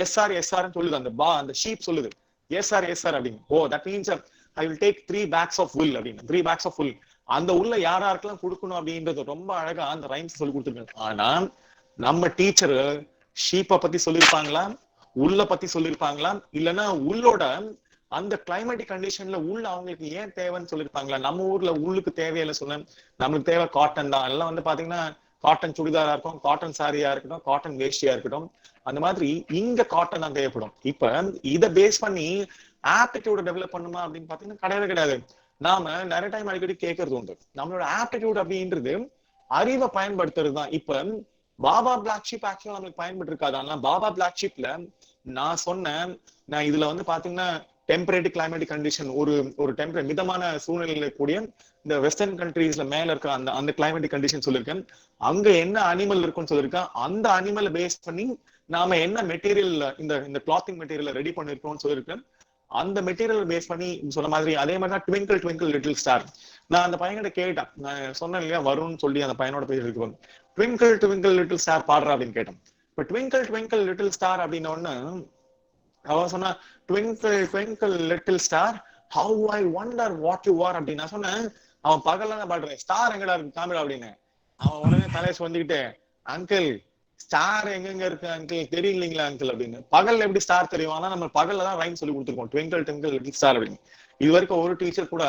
எஸ் ஆர் சொல்லுது அந்த ஷீப் சொல்லுது. எஸ் ஆர் அப்படின்னு. ஓ that means I will take 3 bags of wool அப்படின்னு. 3 bags of wool. அந்த உள்ள யாராருக்கெல்லாம் கொடுக்கணும் அப்படின்றது ரொம்ப அழகா அந்த ரைம்ஸ் சொல்லி கொடுத்துருக்காங்க. ஆனா நம்ம டீச்சர் ஷீப்பை பத்தி சொல்லியிருப்பாங்களா, உள்ள பத்தி சொல்லியிருப்பாங்களா, இல்லைன்னா உள்ளோட அந்த கிளைமேட்டிக் கண்டிஷன்ல உள்ள அவங்களுக்கு ஏன் தேவைன்னு சொல்லியிருப்பாங்களா? நம்ம ஊர்ல உள்ளுக்கு தேவையில்லை சொன்னேன். நம்மளுக்கு தேவை காட்டன் தான். எல்லாம் வந்து பாத்தீங்கன்னா காட்டன் சுடிதாரா இருக்கும், காட்டன் சாரியா இருக்கட்டும், காட்டன் வேஷ்டியா இருக்கட்டும், அந்த மாதிரி இங்க காட்டன் தான் தேவைப்படும். இப்ப இதை பேஸ் பண்ணி ஆப்டிடியூட டெவலப் பண்ணுமா அப்படின்னு பாத்தீங்கன்னா கிடையவே கிடையாது. நாம நிறைய டைம் அடிக்கடி கேட்கறது உண்டு. நம்மளோட ஆப்டிடியூட் அப்படின்றது அறிவை பயன்படுத்துறது தான். இப்ப பாபா பிளாக் ஷீப் ஆக்சுவலா நம்மளுக்கு பயன்பட்டு இருக்காது. ஆனா பாபா பிளாக் ஷீப்ல நான் சொன்னேன், நான் இதுல வந்து பாத்தீங்கன்னா டெம்பரேரி கிளைமேட்டிக் கண்டிஷன் ஒரு மிதமான சூழ்நிலையில கூடிய இந்த வெஸ்டர்ன் கண்ட்ரீஸ்ல மேல இருக்க அந்த கிளைமேட்டிக் கண்டிஷன் சொல்லியிருக்கேன். அங்க என்ன அனிமல் இருக்குன்னு சொல்லியிருக்கேன். அந்த அனிமலை பேஸ் பண்ணி நாம என்ன மெட்டீரியல் இந்த கிளாத்திங் மெட்டீரியல் ரெடி பண்ணிருக்கோம்னு சொல்லியிருக்கேன். அந்த மெட்டீரியல் பேஸ் பண்ணி சொன்ன மாதிரி அதே மாதிரி தான் ட்விங்கிள் ட்விங்கிள் லிட்டில் ஸ்டார். நான் அந்த பையன்கிட்ட கேட்டேன், நான் சொன்னேன் இல்லையா வரும்னு சொல்லி அந்த பையனோட பேர் இருக்கு, ட்விங்கிள் ட்விங்கிள் லிட்டில் ஸ்டார் பாடுறா அப்படின்னு கேட்டேன். இப்ப ட்விங்கிள் ட்விங்கிள் லிட்டில் ஸ்டார் அப்படின்னு ஒண்ணு அவன் சொன்னா, twinkle twinkle little star how I wonder what you are அப்படின்னு. நான் சொன்னேன், அவன் பகல்ல தான் பாடுறேன், ஸ்டார் எங்கடா இருக்கு காமிடா அப்படின்னு. அவன் உடனே தலையை வந்துகிட்டு, அங்கிள் ஸ்டார் எங்க இருக்கு அங்கிள் தெரியலீங்களா அங்கிள் அப்படின்னு. பகல்ல எப்படி ஸ்டார் தெரியும்? ஆனா நம்ம பகல்ல தான் ரைம் சொல்லி கொடுத்துருக்கோம், ட்விங்கிள் ட்விங்கிள் லிட்டில் ஸ்டார் அப்படின்னு. இது வரைக்கும் ஒரு டீச்சர் கூட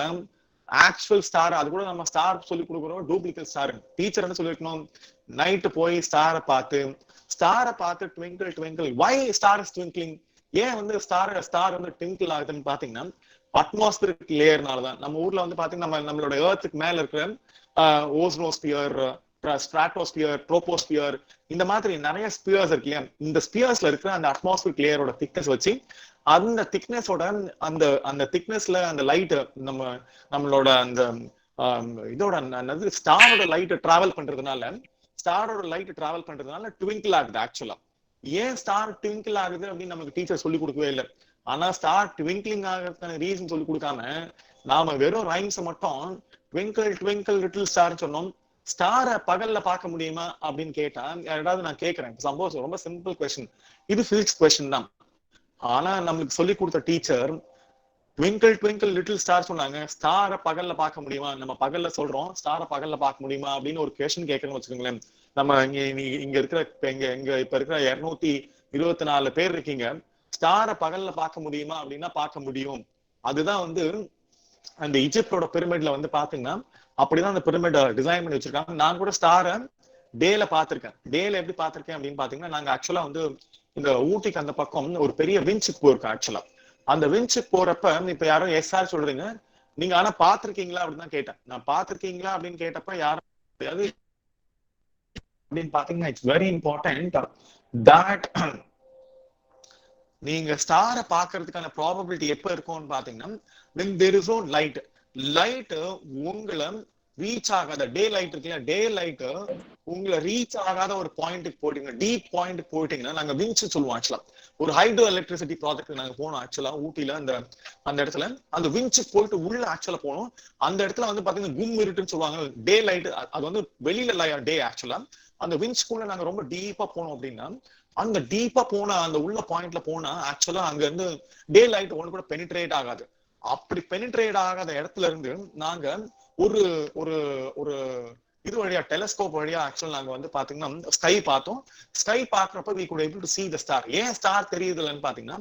ஆக்சுவல் ஸ்டார், அது கூட நம்ம ஸ்டார் சொல்லி கொடுக்குறோம் டூப்ளிகேட் ஸ்டார். டீச்சர் என்ன சொல்லிருக்கணும், நைட்டு போய் ஸ்டாரை பார்த்து twinkle twinkle why star is twinkling. ஏன் வந்து ஸ்டார் வந்து ட்விங்கிள் ஆகுதுன்னு பாத்தீங்கன்னா அட்மாஸ்பியரிக் லேயர்னாலதான். நம்ம ஊர்ல வந்து பாத்தீங்கன்னா நம்மளோட எர்த்துக்கு மேல இருக்கிற ஓசோனோஸ்பியர், ஸ்ட்ராட்டோஸ்பியர், ட்ரோபோஸ்பியர், இந்த மாதிரி நிறைய ஸ்பியர்ஸ் இருக்கு இல்லையா. இந்த ஸ்பியர்ஸ்ல இருக்கிற அந்த அட்மாஸ்பியரிக் லேயரோட திக்னஸ் வச்சு அந்த திக்னஸோட அந்த திக்னஸ்ல அந்த லைட் நம்மளோட அந்த இதோட ஸ்டாரோட லைட் டிராவல் பண்றதுனால ட்விங்கிள் ஆகுது ஆக்சுவலா. ஏன் ஸ்டார் ட்விங்கிள் ஆகுது அப்படின்னு நமக்கு டீச்சர் சொல்லி கொடுக்கவே இல்லை. ஆனா ஸ்டார் ட்விங்கிளிங் ஆகிறதுக்கான ரீசன் சொல்லி கொடுக்காம நாம வெறும் ரைம்ஸ் மட்டும் ட்விங்கிள் ட்விங்கிள் லிட்டில் ஸ்டார் சொன்னோம். ஸ்டாரை பகல்ல பார்க்க முடியுமா அப்படின்னு கேட்டா யாராவது நான் கேட்கிறேன். சப்போஸ் ரொம்ப சிம்பிள் கொஸ்டின், இது பிசிக்ஸ் கொஸ்டின் தான். ஆனா நம்மளுக்கு சொல்லி கொடுத்த teacher twinkle twinkle little star சொன்னாங்க. ஸ்டாரை பகல்ல பார்க்க முடியுமா? நம்ம பகல்ல சொல்றோம், ஸ்டாரை பகல்ல பார்க்க முடியுமா அப்படின்னு ஒரு கொஸ்டின் கேட்கறோம்னு வச்சுக்கோங்களேன். நம்ம இங்க இருக்கிற இப்ப இருக்கிற 224 பேர் இருக்கீங்க. ஸ்டாரை பகல்ல பார்க்க முடியுமா அப்படின்னா பார்க்க முடியும். அதுதான் வந்து அந்த இஜிப்டோட பிரமிட்ல வந்து பாத்தீங்கன்னா அப்படிதான் அந்த பிரமிட் டிசைன் பண்ணி வச்சிருக்காங்க. நான் கூட ஸ்டாரை டேல பாத்திருக்கேன். டேல எப்படி பாத்திருக்கேன் அப்படின்னு பாத்தீங்கன்னா, நாங்க ஆக்சுவலா வந்து இந்த ஊட்டிக்கு அந்த பக்கம் ஒரு பெரிய விஞ்சுக்கு போயிருக்கோம் ஆக்சுவலா. அந்த விஞ்சுக்கு போறப்ப இப்ப யாரோ எஸ்ஆர் சொல்றீங்க, நீங்க ஆனா பாத்திருக்கீங்களா அப்படின்னு தான் கேட்டேன். நான் பாத்திருக்கீங்களா அப்படின்னு கேட்டப்ப யாரும் அப்படின்னு பாத்தீங்கன்னா, இட்ஸ் வெரி இம்பார்ட்டன்ட் தட் நீங்க ஸ்டாரை பாக்குறதுக்கான ப்ராபபிலிட்டி எப்ப இருக்கும்னு பாத்தீங்கன்னா, when there is no light. Light உங்களை ரீச் ஆகாத டே லைட் இருக்குல்ல, டே லைட் உங்களை ரீச் ஆகாத ஒரு பாயிண்ட்டுக்கு போயிட்டீங்கன்னா, டீப் பாயிண்ட்டுக்கு போயிட்டீங்கன்னா, நாங்க விங்ஸ் சொல்லுவோம் ஆக்சுவலா. ஒரு ஹைட்ரோ எலக்ட்ரிசிட்டி ப்ராஜெக்ட் நாங்க போனோம் ஆக்சுவலா ஊட்டில. அந்த இடத்துல அந்த விங்ஸுக்கு போயிட்டு உள்ள ஆக்சுவலா போனோம். அந்த இடத்துல வந்து பாத்தீங்கன்னா கும் இருட்டுன்னு சொல்லுவாங்க. டே லைட் அது வந்து வெளியில டே ஆக்சுவலா. அந்த விங்ஸ்குள்ள நாங்க ரொம்ப டீப்பா போனோம் அப்படின்னா, அந்த டீப்பா போன அந்த உள்ள பாயிண்ட்ல போனா ஆக்சுவலா அங்க இருந்து டே லைட் ஒண்ணு கூட பெனிட்ரேட் ஆகாது. அப்படி பெனிட்ரேட் ஆகாத இடத்துல இருந்து நாங்க ஒரு ஒரு ஒரு இது வழியா டெலஸ்கோப் வழியா ஆக்சுவலா நாங்க வந்து பாத்தீங்கன்னா ஸ்கை பார்த்தோம். ஸ்கை பாக்குறப்ப we could able to see the star. ஏன் ஸ்டார் தெரியுதுலன்னு பாத்தீங்கன்னா,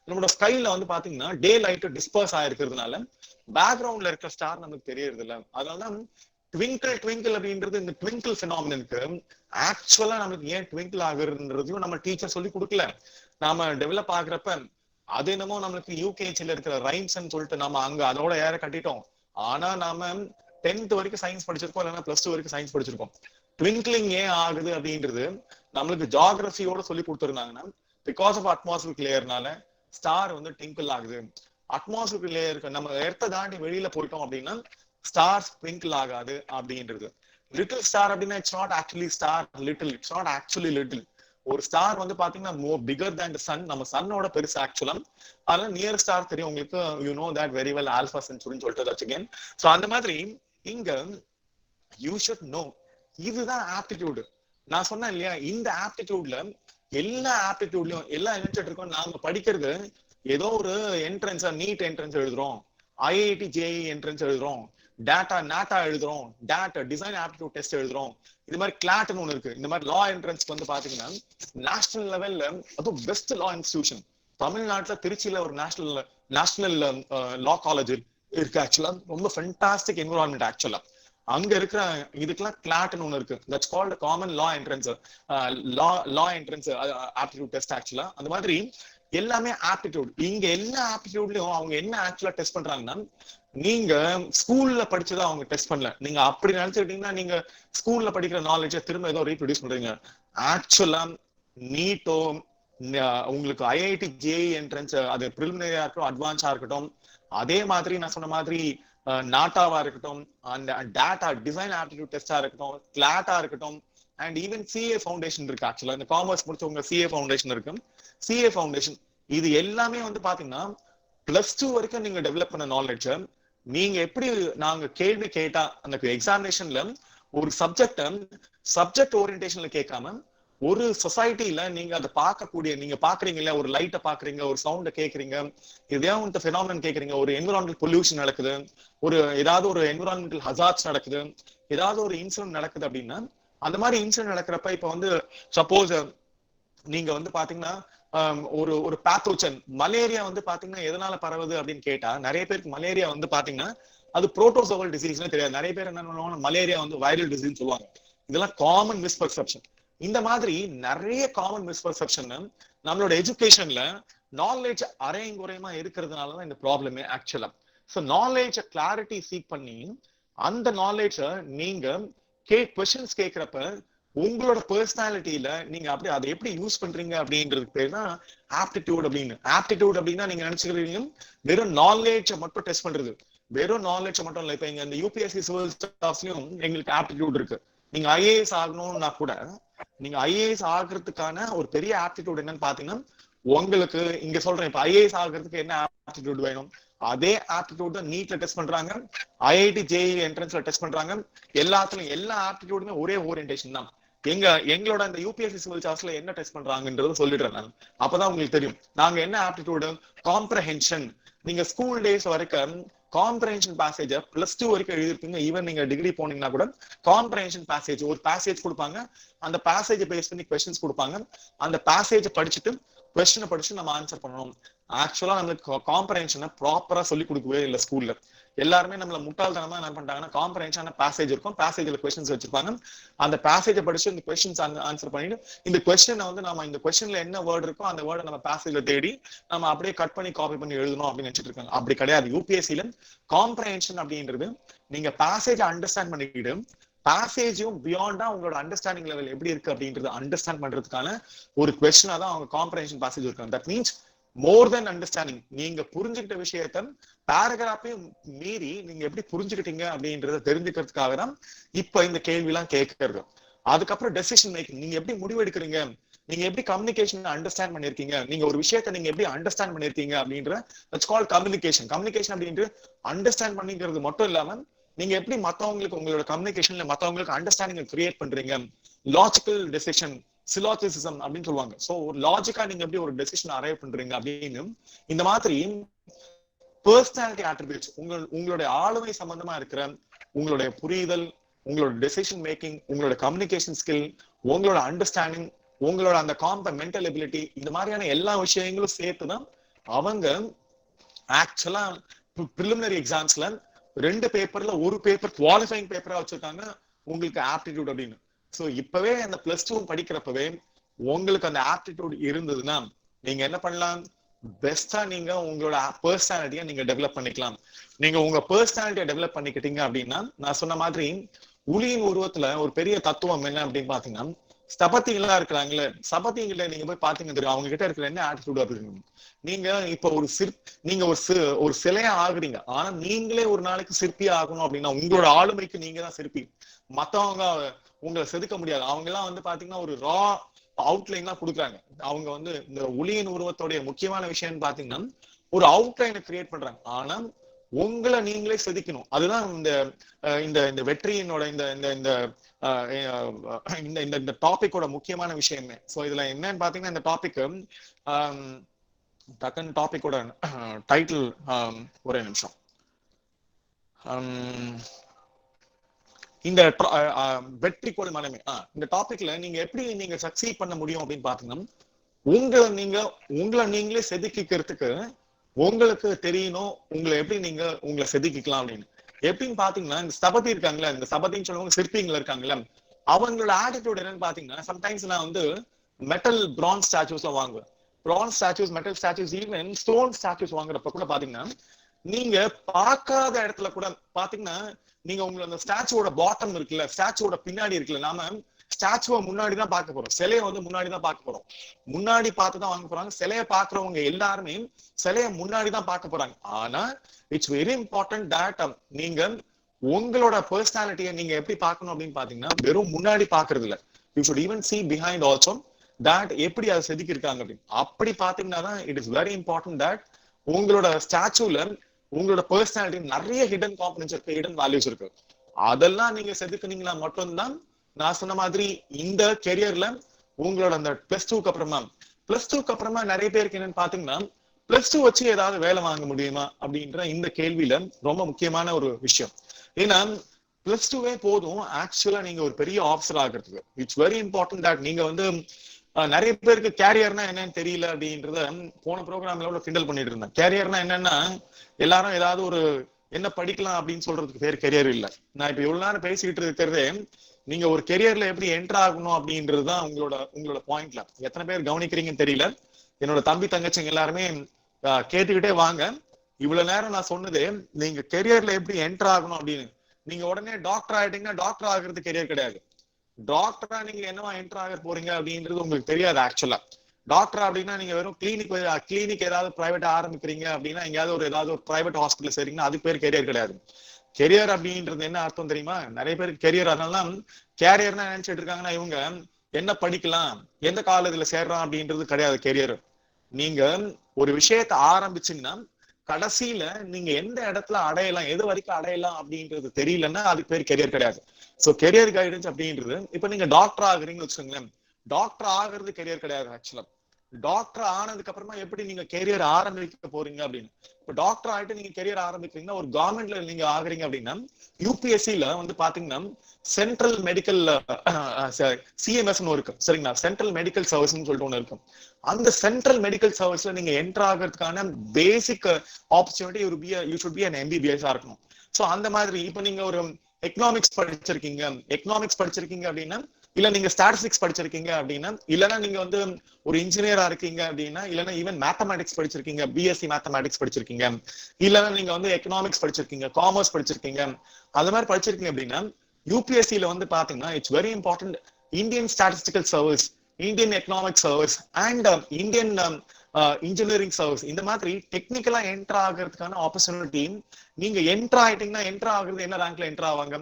நம்மளோட ஸ்கைல வந்து பாத்தீங்கன்னா டே லைட் டிஸ்பர்ஸ் ஆயிருக்கிறதுனால பேக்ரவுண்ட்ல இருக்கிற ஸ்டார் நமக்கு தெரியறது இல்ல. அதனாலதான் ட்விங்கிள் ட்விங்கிள் அப்படின்றது இந்த ட்விங்கிள் பினாமினனுக்கு ஆக்சுவலா நமக்கு ஏன் ட்விங்கிள் ஆகுறதுன்றதையும் நம்ம டீச்சர் சொல்லி கொடுக்கல. நாம டெவலப் ஆகுறப்ப அது என்னமோ நம்மளுக்கு யூகேஜில இருக்கிற ரைம்ஸ் சொல்லிட்டு நம்ம அங்க அதோட ஏற கட்டிட்டோம். ஆனா நாம 10th வரைக்கும் சயின்ஸ் படிச்சிருக்கோம், இல்லைன்னா +2 வரைக்கும் சயின்ஸ் படிச்சிருக்கோம். ட்விங்கிளிங் ஏன் ஆகுது அப்படின்றது நம்மளுக்கு ஜியோகிரபியோட சொல்லி கொடுத்துருந்தாங்கன்னா, பிகாஸ் ஆஃப் அட்மாஸ்பியர் லேயர்னால ஸ்டார் வந்து ட்விங்கிள் ஆகுது. அட்மாஸ்பியர் லேயருக்கு நம்ம எர்த்த தாண்டி வெளியில போயிட்டோம் அப்படின்னா ஸ்டார்ஸ் ட்விங்கிள் ஆகாது அப்படின்றது. லிட்டில் ஸ்டார் அப்படின்னா it's not actually star little, it's not actually little. ஒரு ஸ்டார் வந்து பாத்தீங்கன்னா மோர் பிகர் தேன் தி சன். நம்ம சன்னோட பெருசு ஆக்சுவலா. அதனால நியர் ஸ்டார் தெரியும் உங்களுக்கு. You know that very well, alpha சென்ச்சுரின்னு சொல்லிட்டு வச்சுக்கேன். சோ அந்த மாதிரி இங்க யூ ஷுட் நோ, இதுதான் ஆப்டிடியூடு. நான் சொன்னேன் இல்லையா, இந்த ஆப்டிடியூட்ல எல்லா ஆப்டிடியூட்லயும் எல்லா எலிமெண்ட் இருக்கும். நாம படிக்கிறது ஏதோ ஒரு என்ட்ரன்ஸ், நீட் என்ட்ரன்ஸ் எழுதுறோம், ஐஐடி ஜேஇ என்ட்ரன்ஸ் எழுதுறோம், நாட்டா எழுதுறோம், டிசைன் ஆப்டிடியூட் டெஸ்ட் எழுதுறோம். இது மாதிரி கிளாட்னு ஒண்ணு இருக்கு. இந்த மாதிரி லா என்ட்ரன்ஸ்க்கு வந்து பாத்தீங்கன்னா நேஷனல் லெவல்ல அதுவும் பெஸ்ட் லா இன்ஸ்டிடியூஷன் தமிழ்நாட்டுல திருச்சியில ஒரு நேஷனல் லா காலேஜ் இருக்கு ஆக்சுவலா. ரொம்ப ஃபென்டாஸ்டிக் என்விரான்மெண்ட் ஆக்சுவலா. அங்க இருக்கிற இதுக்கெல்லாம் கிளாட்னு ஒண்ணு இருக்கு. That's called common law entrance, law entrance aptitude test ஆக்சுவலா. அந்த மாதிரி எல்லாமே ஆப்டிடியூட். இங்க எல்லா ஆப்டிடியூட்லயும் அவங்க என்ன ஆக்சுவலா டெஸ்ட் பண்றாங்கன்னா, நீங்க ஸ்கூல்ல படிச்சதை அவங்க டெஸ்ட் பண்ணல. நீங்க அப்படி நினைச்சுக்கிட்டீங்கன்னா நீங்க ஸ்கூல்ல படிக்கிற நாலேஜை திரும்ப ஏதோ ரீப்ரொடியூஸ் பண்றீங்க. ஆக்சுவலா நீட்டோ உங்களுக்கு ஐஐடி ஜேஇ என்ட்ரன்ஸ் அது பிரிலிமினரியா இருக்கட்டும், அட்வான்ஸா இருக்கட்டும், அதே மாதிரி நான் சொன்ன மாதிரி நாட்டாவா இருக்கட்டும், அந்த டேட்டா டிசைன் ஆப்டிடியூட் டெஸ்டா இருக்கட்டும், கிளாட்டா இருக்கட்டும், அண்ட் ஈவன் சிஏ ஃபவுண்டேஷன் இருக்கு ஆக்சுவலா. இந்த காமர்ஸ் முடிச்சவங்க சிஏ ஃபவுண்டேஷன் இருக்கு. சிஏ ஃபவுண்டேஷன் இது எல்லாமே வந்து பாத்தீங்கன்னா +2 வரைக்கும் நீங்க டெவலப் பண்ண நாலேஜ் நீங்க எப்படி நாங்க கேள்வி கேட்டா அந்த எக்ஸாமினேஷன்ல ஒரு சப்ஜெக்ட் ஓரியன்டேஷன்ல கேட்காம ஒரு சொசைட்டில நீங்க அதை பார்க்கக்கூடிய, நீங்க பாக்குறீங்க இல்ல, ஒரு லைட்டை பாக்குறீங்க, ஒரு சவுண்ட கேக்குறீங்க, இதே பெனாமினன் கேக்குறீங்க, ஒரு என்விரான்மெண்டல் பொல்யூஷன் நடக்குது, ஏதாவது ஒரு என்விரான்மெண்டல் ஹசார்ட்ஸ் நடக்குது, ஏதாவது ஒரு இன்சிடென்ட் நடக்குது அப்படின்னா, அந்த மாதிரி இன்சிடென்ட் நடக்கிறப்ப இப்ப வந்து சப்போஸ் நீங்க வந்து பாத்தீங்கன்னா ஒரு பேத்தோஜன் மலேரியா வந்து பாத்தீங்கன்னா எதனால பரவுது அப்படின்னு கேட்டா, நிறைய பேருக்கு மலேரியா வந்து பாத்தீங்கன்னா அது புரோட்டோசோவல் டிசீஸ்னு தெரியாது. நிறைய பேர் என்ன பண்ணுவாங்க, மலேரியா வந்து வைரல் டிசீஸ் சொல்லுவாங்க. இதெல்லாம் காமன் மிஸ்பெர்செப்ஷன். இந்த மாதிரி நிறைய காமன் மிஸ்பெர்செப்ஷன் நம்மளோட எஜுகேஷன்ல நாலேஜ் அரையும் குறையமா இருக்கிறதுனாலதான் இந்த ப்ராப்ளமே ஆக்சுவலா. ஸோ நாலேஜ் கிளாரிட்டி சீக் பண்ணி அந்த நாலேஜ நீங்க கொஸ்டின்ஸ் கேட்கிறப்ப உங்களோட பர்சனாலிட்டியில நீங்க அப்படி அதை எப்படி யூஸ் பண்றீங்க அப்படின்றதுக்கு பேர் தான் ஆப்டிடியூட் அப்படின்னு. ஆப்டிடியூட் அப்படின்னா நீங்க நினைச்சுக்கிறீங்க வெறும் நாலேஜை மட்டும் டெஸ்ட் பண்றது. வெறும் நாலேஜ் மட்டும் இல்ல. இப்ப இங்க இந்த யூபிஎஸ்சி சிவில் ஸ்டாஃப்லயும் எங்களுக்கு ஆப்டிடியூட் இருக்கு. நீங்க ஐஏஎஸ் ஆகணும்னா கூட, நீங்க ஐஏஎஸ் ஆகிறதுக்கான ஒரு பெரிய ஆப்டிடியூட் என்னன்னு பாத்தீங்கன்னா, உங்களுக்கு இங்க சொல்றேன், இப்ப ஐஏஎஸ் ஆகிறதுக்கு என்ன ஆப்டிடியூட் வேணும், அதே ஆப்டிடியூட் தான் நீட்ல டெஸ்ட் பண்றாங்க, ஐஐடி ஜேஇ என்ட்ரன்ஸ்ல டெஸ்ட் பண்றாங்க. எல்லாத்துலயும் எல்லா ஆப்டிடியூடுமே ஒரே ஓரியன்டேஷன் தான். எங்களோட இந்த யூபிஎஸ்சி சிவில் சார்ட்ஸ்ல என்ன டெஸ்ட் பண்றாங்கன்றது சொல்லிடுறேன் நான். அப்பதான் உங்களுக்கு தெரியும் நாங்க என்ன ஆப்டிடியூடு. காம்ப்ரஹென்ஷன், நீங்க ஸ்கூல் டேஸ் வரைக்கும் காம்ப்ரஹென்ஷன் பேசேஜ் +2 வரைக்கும் எழுதிருப்பீங்க. ஈவன் நீங்க டிகிரி போனீங்கன்னா கூட காம்ப்ரஹென்ஷன் பேசேஜ், ஒரு பேசேஜ் கொடுப்பாங்க, அந்த பேசேஜ் பேஸ் பண்ணி கொஸ்டின்ஸ் கொடுப்பாங்க. அந்த பேசேஜ் படிச்சுட்டு கொஸ்டினை படிச்சு நம்ம ஆன்சர் பண்ணணும். ஆக்சுவலா நம்மளுக்கு காம்ப்ரஹென்ஷனை ப்ராப்பரா சொல்லி கொடுக்கவே இல்லை ஸ்கூல்ல. எல்லாருமே நம்மள முட்டாள்தனமா என்ன பண்ணிட்டாங்கன்னா, காம்ப்ரஹென்ஷன் பேசேஜ் இருக்கும், பேசேஜ்ல கொஸ்டின்ஸ் வச்சிருப்பாங்க, அந்த பேசேஜை படிச்சு இந்த கொஸ்டின்ஸ் ஆன்சர் பண்ணிட்டு இந்த கொஸ்டினை வந்து நம்ம இந்த கொஸ்டின்ல என்ன வேர்டு இருக்கோ அந்த வேர்டை நம்ம பேசேஜ்ல தேடி நம்ம அப்படியே கட் பண்ணி காப்பி பண்ணி எழுதணும் அப்படின்னு நினைச்சிட்டு இருக்காங்க. அப்படி கிடையாது. யூபிஎஸ்சில காம்ப்ரஹென்ஷன் அப்படின்றது நீங்க பேசேஜ் அண்டர்ஸ்டாண்ட் பண்ணிக்கிட்டு பேசேஜும் பியாண்டா உங்களோட அண்டர்ஸ்டாண்டிங் லெவல் எப்படி இருக்கு அப்படின்றது அண்டர்ஸ்டாண்ட் பண்றதுக்கான ஒரு கொஸ்டினா தான் அவங்க காம்ப்ரஹென்ஷன் பேசேஜ் இருக்காங்க. That means more then understanding. நீங்க புரிஞ்சுக்கிட்ட விஷயத்த பேராகிராஃபையும் மீறி நீங்க எப்படி புரிஞ்சுக்கிட்டீங்க அப்படின்றத தெரிஞ்சுக்கிறதுக்காக தான் இப்ப இந்த கேள்வி எல்லாம் கேட்கறது. அதுக்கப்புறம் டெசிஷன் மேக்கிங், நீங்க எப்படி முடிவு எடுக்கிறீங்க, நீங்க எப்படி கம்யூனிகேஷன் அண்டர்ஸ்டாண்ட் பண்ணிருக்கீங்க, நீங்க ஒரு விஷயத்தை நீங்க எப்படி அண்டர்ஸ்டாண்ட் பண்ணிருக்கீங்க அப்படின்ற தட்ஸ் கால்ட் கம்யூனிகேஷன். கம்யூனிகேஷன் அப்படின்ட்டு அண்டர்ஸ்டாண்ட் பண்ணிக்கிறது மட்டும் இல்லாம நீங்க எப்படி மத்தவங்களுக்கு உங்களோட கம்யூனிகேஷன்ல மத்தவங்களுக்கு அண்டர்ஸ்டாண்டிங் கிரியேட் பண்றீங்க. லாஜிக்கல் டெசிஷன், சிலாஜிசிசம் அப்படின்னு சொல்லுவாங்க. சோ ஒரு லாஜிக்கா நீங்க எப்படி ஒரு டெசிஷன் அரைவ் பண்றீங்க அப்படின்னு இந்த மாதிரி பர்சனாலிட்டி அட்ரிபியூட்ஸ், உங்களுடைய ஆளுமை சம்பந்தமா இருக்கிற உங்களுடைய புரிதல், உங்களோட டெசிஷன் மேக்கிங், உங்களோட கம்யூனிகேஷன் ஸ்கில், உங்களோட அண்டர்ஸ்டாண்டிங், உங்களோட அந்த மென்டல் எபிலிட்டி, இந்த மாதிரியான எல்லா விஷயங்களும் சேர்த்துதான் அவங்க ஆக்சுவலா பிரிலிமினரி எக்ஸாம்ஸ்ல 2 பேப்பர்ல ஒரு பேப்பர் குவாலிஃபைங் பேப்பரா வச்சிருக்காங்க உங்களுக்கு ஆப்டிடியூட் அப்படின்னு. சோ இப்பவே அந்த +2 படிக்கிறப்பவே உங்களுக்கு அந்த ஆப்டிடியூட் இருந்ததுன்னா நீங்க என்ன பண்ணலாம், பெஸ்டா நீங்க உங்களோட பர்சனாலிட்டியை நீங்க டெவலப் பண்ணிக்கலாம். நீங்க உங்க பர்சனாலிட்டியை டெவலப் பண்ணிக்கிட்டீங்க அப்படின்னா, நான் சொன்ன மாதிரி உளியின் உருவத்துல ஒரு பெரிய தத்துவம் என்ன அப்படின்னு பாத்தீங்கன்னா, ஸ்தபதிகளா இருக்கிறாங்களே, சபதிகளை நீங்க போய் பாத்தீங்க தெரியும் அவங்க கிட்ட இருக்கிற என்ன ஆட்டிடியூட் அப்படின்னு. நீங்க இப்ப நீங்க ஒரு சிலையா ஆகுறீங்க, ஆனா நீங்களே ஒரு நாளைக்கு சிற்பியா ஆகணும் அப்படின்னா உங்களோட ஆளுமைக்கு நீங்க தான் சிற்பி. மத்தவங்க உங்களை செதுக்க முடியாது. அவங்க எல்லாம் வந்து பாத்தீங்கன்னா ஒரு ரா அவுட்லைன் தான் கொடுக்குறாங்க. அவங்க வந்து இந்த ஒளியின் உருவத்தோடைய முக்கியமான விஷயம்னு பாத்தீங்கன்னா ஒரு அவுட்லைனை கிரியேட் பண்றாங்க. ஆனா உங்களை நீங்களே செதுக்கணும். அதுதான் இந்த இந்த வெற்றியினோட இந்த இந்த இந்த இந்த டாபிக்கோட முக்கியமான விஷயமே. சோ இதுல என்னன்னு பாத்தீங்கன்னா, இந்த டாபிக் டக்குன்னு டாபிக்கோட டைட்டில் ஒரே நிமிஷம். இந்த வெற்றி கோள் மனமே, இந்த டாபிக்ல நீங்க எப்படி நீங்க சக்சீட் பண்ண முடியும் அப்படின்னு பாத்தீங்கன்னா, உங்களை நீங்களே செதுக்கிக்கிறதுக்கு உங்களுக்கு தெரியணும் உங்களை எப்படி நீங்க உங்களை செதுக்கிக்கலாம் அப்படின்னு. எப்படின்னு பாத்தீங்கன்னா, இந்த ஸ்தபதி இருக்காங்களா, இந்த சபதின்னு சொல்லுவாங்க, சிற்பிங்கள இருக்காங்களா, அவங்களோட ஆட்டிடியூட் என்னன்னு பாத்தீங்கன்னா, சம்டைம்ஸ் நான் வந்து மெட்டல் பிரான்ஸ் ஸ்டாச்சூஸ்ல வாங்குவேன். Bronze statues, metal statues, even stone statues வாங்குறப்ப கூட பாத்தீங்கன்னா, நீங்க பார்க்காத இடத்துல கூட பாத்தீங்கன்னா, நீங்க உங்களை அந்த ஸ்டாச்சுவோட பாட்டம் இருக்குல்ல, ஸ்டாச்சுவோட பின்னாடி இருக்குல்ல, நாம ஸ்டாச்சுவை முன்னாடிதான் பார்க்க போறோம், சிலையை வந்து முன்னாடிதான் பார்க்க போறோம், முன்னாடி பார்த்துதான் வாங்க போறாங்க. சிலையை பாக்குறவங்க எல்லாருமே சிலையை முன்னாடிதான் பார்க்க போறாங்க. ஆனா இட்ஸ் வெரி இம்பார்ட்டன்ட் தட் நீங்க உங்களோட பர்சனாலிட்டியை நீங்க எப்படி பார்க்கணும் அப்படின்னு பாத்தீங்கன்னா, வெறும் முன்னாடி பாக்குறது இல்ல, you should even see behind also that எப்படி அதை செதுக்கி இருக்காங்க அப்படின்னு. அப்படி பாத்தீங்கன்னா தான் it is very important that உங்களோட ஸ்டாச்சுல உங்களோட பர்சனாலிட்டி நிறைய ஹிடன் காம்பனன்ஸ் இருக்கு, ஹிடன் வேல்யூஸ் இருக்கு. அதெல்லாம் நீங்க செதுக்குனீங்களா மட்டும்தான் நான் சொன்ன மாதிரி இந்த கெரியர்ல உங்களோட அந்த +2க்கு அப்புறமா நிறைய பேருக்கு என்னன்னு பாத்தீங்கன்னா, +2 வச்சு ஏதாவது வேலை வாங்க முடியுமா அப்படின்ற இந்த கேள்வியில ரொம்ப முக்கியமான ஒரு விஷயம். ஏன்னா +2வே போதும் ஆக்சுவலா நீங்க ஒரு பெரிய ஆஃபீஸர் ஆகிறதுக்கு. இட்ஸ் வெரி இம்பார்ட்டன்ட் தட் நீங்க வந்து நிறைய பேருக்கு கேரியர்னா என்னன்னு தெரியல அப்படின்றத போன ப்ரோக்ராம்ல கிண்டல் பண்ணிட்டு இருந்தேன். கேரியர்னா என்னன்னா, எல்லாரும் ஏதாவது ஒரு என்ன படிக்கலாம் அப்படின்னு சொல்றதுக்கு பேர் கெரியர் இல்ல. நான் இப்ப எவ்வளவு நேரம் பேசிக்கிட்டு இருக்கிறதே நீங்க ஒரு கெரியர்ல எப்படி என்டர் ஆகணும் அப்படின்றதுதான் உங்களோட பாயிண்ட்ல. எத்தனை பேர் கவனிக்கிறீங்கன்னு தெரியல. என்னோட தம்பி தங்கச்சிங்க எல்லாருமே கேட்டுக்கிட்டே வாங்க. இவ்வளவு நேரம் நான் சொன்னது நீங்க கெரியர்ல எப்படி என்டர் ஆகணும் அப்படின்னு. நீங்க உடனே டாக்டர் ஆயிட்டீங்கன்னா டாக்டர் ஆகிறது கெரியர் கிடையாது. டாக்டரா நீங்க என்னவா என்டர் ஆக போறீங்க அப்படின்றது உங்களுக்கு தெரியாது. ஆக்சுவலா டாக்டர் அப்படின்னா நீங்க வெறும் கிளினிக் ஏதாவது பிரைவேட் ஆரம்பிக்கிறீங்க அப்படின்னா, எங்கேயாவது ஏதாவது ஒரு பிரைவேட் ஹாஸ்பிட்டல் சரிங்கன்னா அதுக்கு பேர் கெரியர் கிடையாது. கெரியர் அப்படின்றது என்ன அர்த்தம் தெரியுமா? நிறைய பேருக்கு கெரியர், அதனால கேரியர்னா நினைச்சிட்டு இருக்காங்கன்னா, இவங்க என்ன படிக்கலாம், எந்த காலேஜ்ல சேர்றான் அப்படின்றது கிடையாது கெரியர். நீங்க ஒரு விஷயத்த ஆரம்பிச்சீங்கன்னா கடைசியில நீங்க எந்த இடத்துல அடையலாம், எது வரைக்கும் அடையலாம் அப்படின்றது தெரியலன்னா அதுக்கு பேர் கெரியர் கிடையாது. சோ கெரியர் கைடன்ஸ் அப்படின்றது, இப்ப நீங்க டாக்டர் ஆகுறீங்கன்னு வச்சுக்கோங்களேன், டாக்டர் ஆகுறது கெரியர் கிடையாது. ஆக்சுவலா டாக்டர் ஆனதுக்கு அப்புறமா எப்படி நீங்க கெரியர் ஆரம்பிக்க போறீங்க அப்படின்னு. இப்போ டாக்டர் ஆயிட்டு நீங்க கெரியர் ஆரம்பிக்கிறீங்கன்னா, ஒரு கவர்மெண்ட்ல நீங்க ஆகுறீங்க அப்படின்னா, யூபிஎஸ்சில வந்து பாத்தீங்கன்னா சென்ட்ரல் மெடிக்கல் சிஎம்எஸ் இருக்கு சரிங்களா, சென்ட்ரல் மெடிக்கல் சர்வீஸ்னு சொல்லிட்டு ஒண்ணு இருக்கும். அந்த சென்ட்ரல் மெடிக்கல் சர்வீஸ்ல நீங்க என்டர் ஆகிறதுக்கான basic opportunity you should be an MBBS இருக்கணும். சோ அந்த மாதிரி இப்ப நீங்க ஒரு எக்கனாமிக்ஸ் படிச்சிருக்கீங்க அப்படின்னா, இல்ல நீங்க ஸ்டாட்டிஸ்டிக்ஸ் படிச்சிருக்கீங்க அப்படின்னா, இல்லைன்னா நீங்க வந்து ஒரு இன்ஜினியரா இருக்கீங்க அப்படின்னா, இல்லைன்னா ஈவன் மேத்தமேட்டிக்ஸ் படிச்சிருக்கீங்க, பிஎஸ்சி மேத்தமேட்டிக்ஸ் படிச்சிருக்கீங்க, இல்லைன்னா நீங்க வந்து எக்கனாமிக்ஸ் படிச்சிருக்கீங்க, காமர்ஸ் படிச்சிருக்கீங்க, அது மாதிரி படிச்சிருக்கீங்க அப்படின்னா, யூபிஎஸ்சில வந்து பாத்தீங்கன்னா it's very important Indian statistical service, Indian economic service and Indian engineering service, இந்த மாதிரி டெக்னிக்கலா என்டர் ஆகிறதுக்கான ஆப்பர்ச்சுனிட்டி. நீங்க என்டர் ஆயிட்டீங்கன்னா, என்டர் ஆகுறது என்ன ரேங்க்ல என்டர் ஆவாங்க,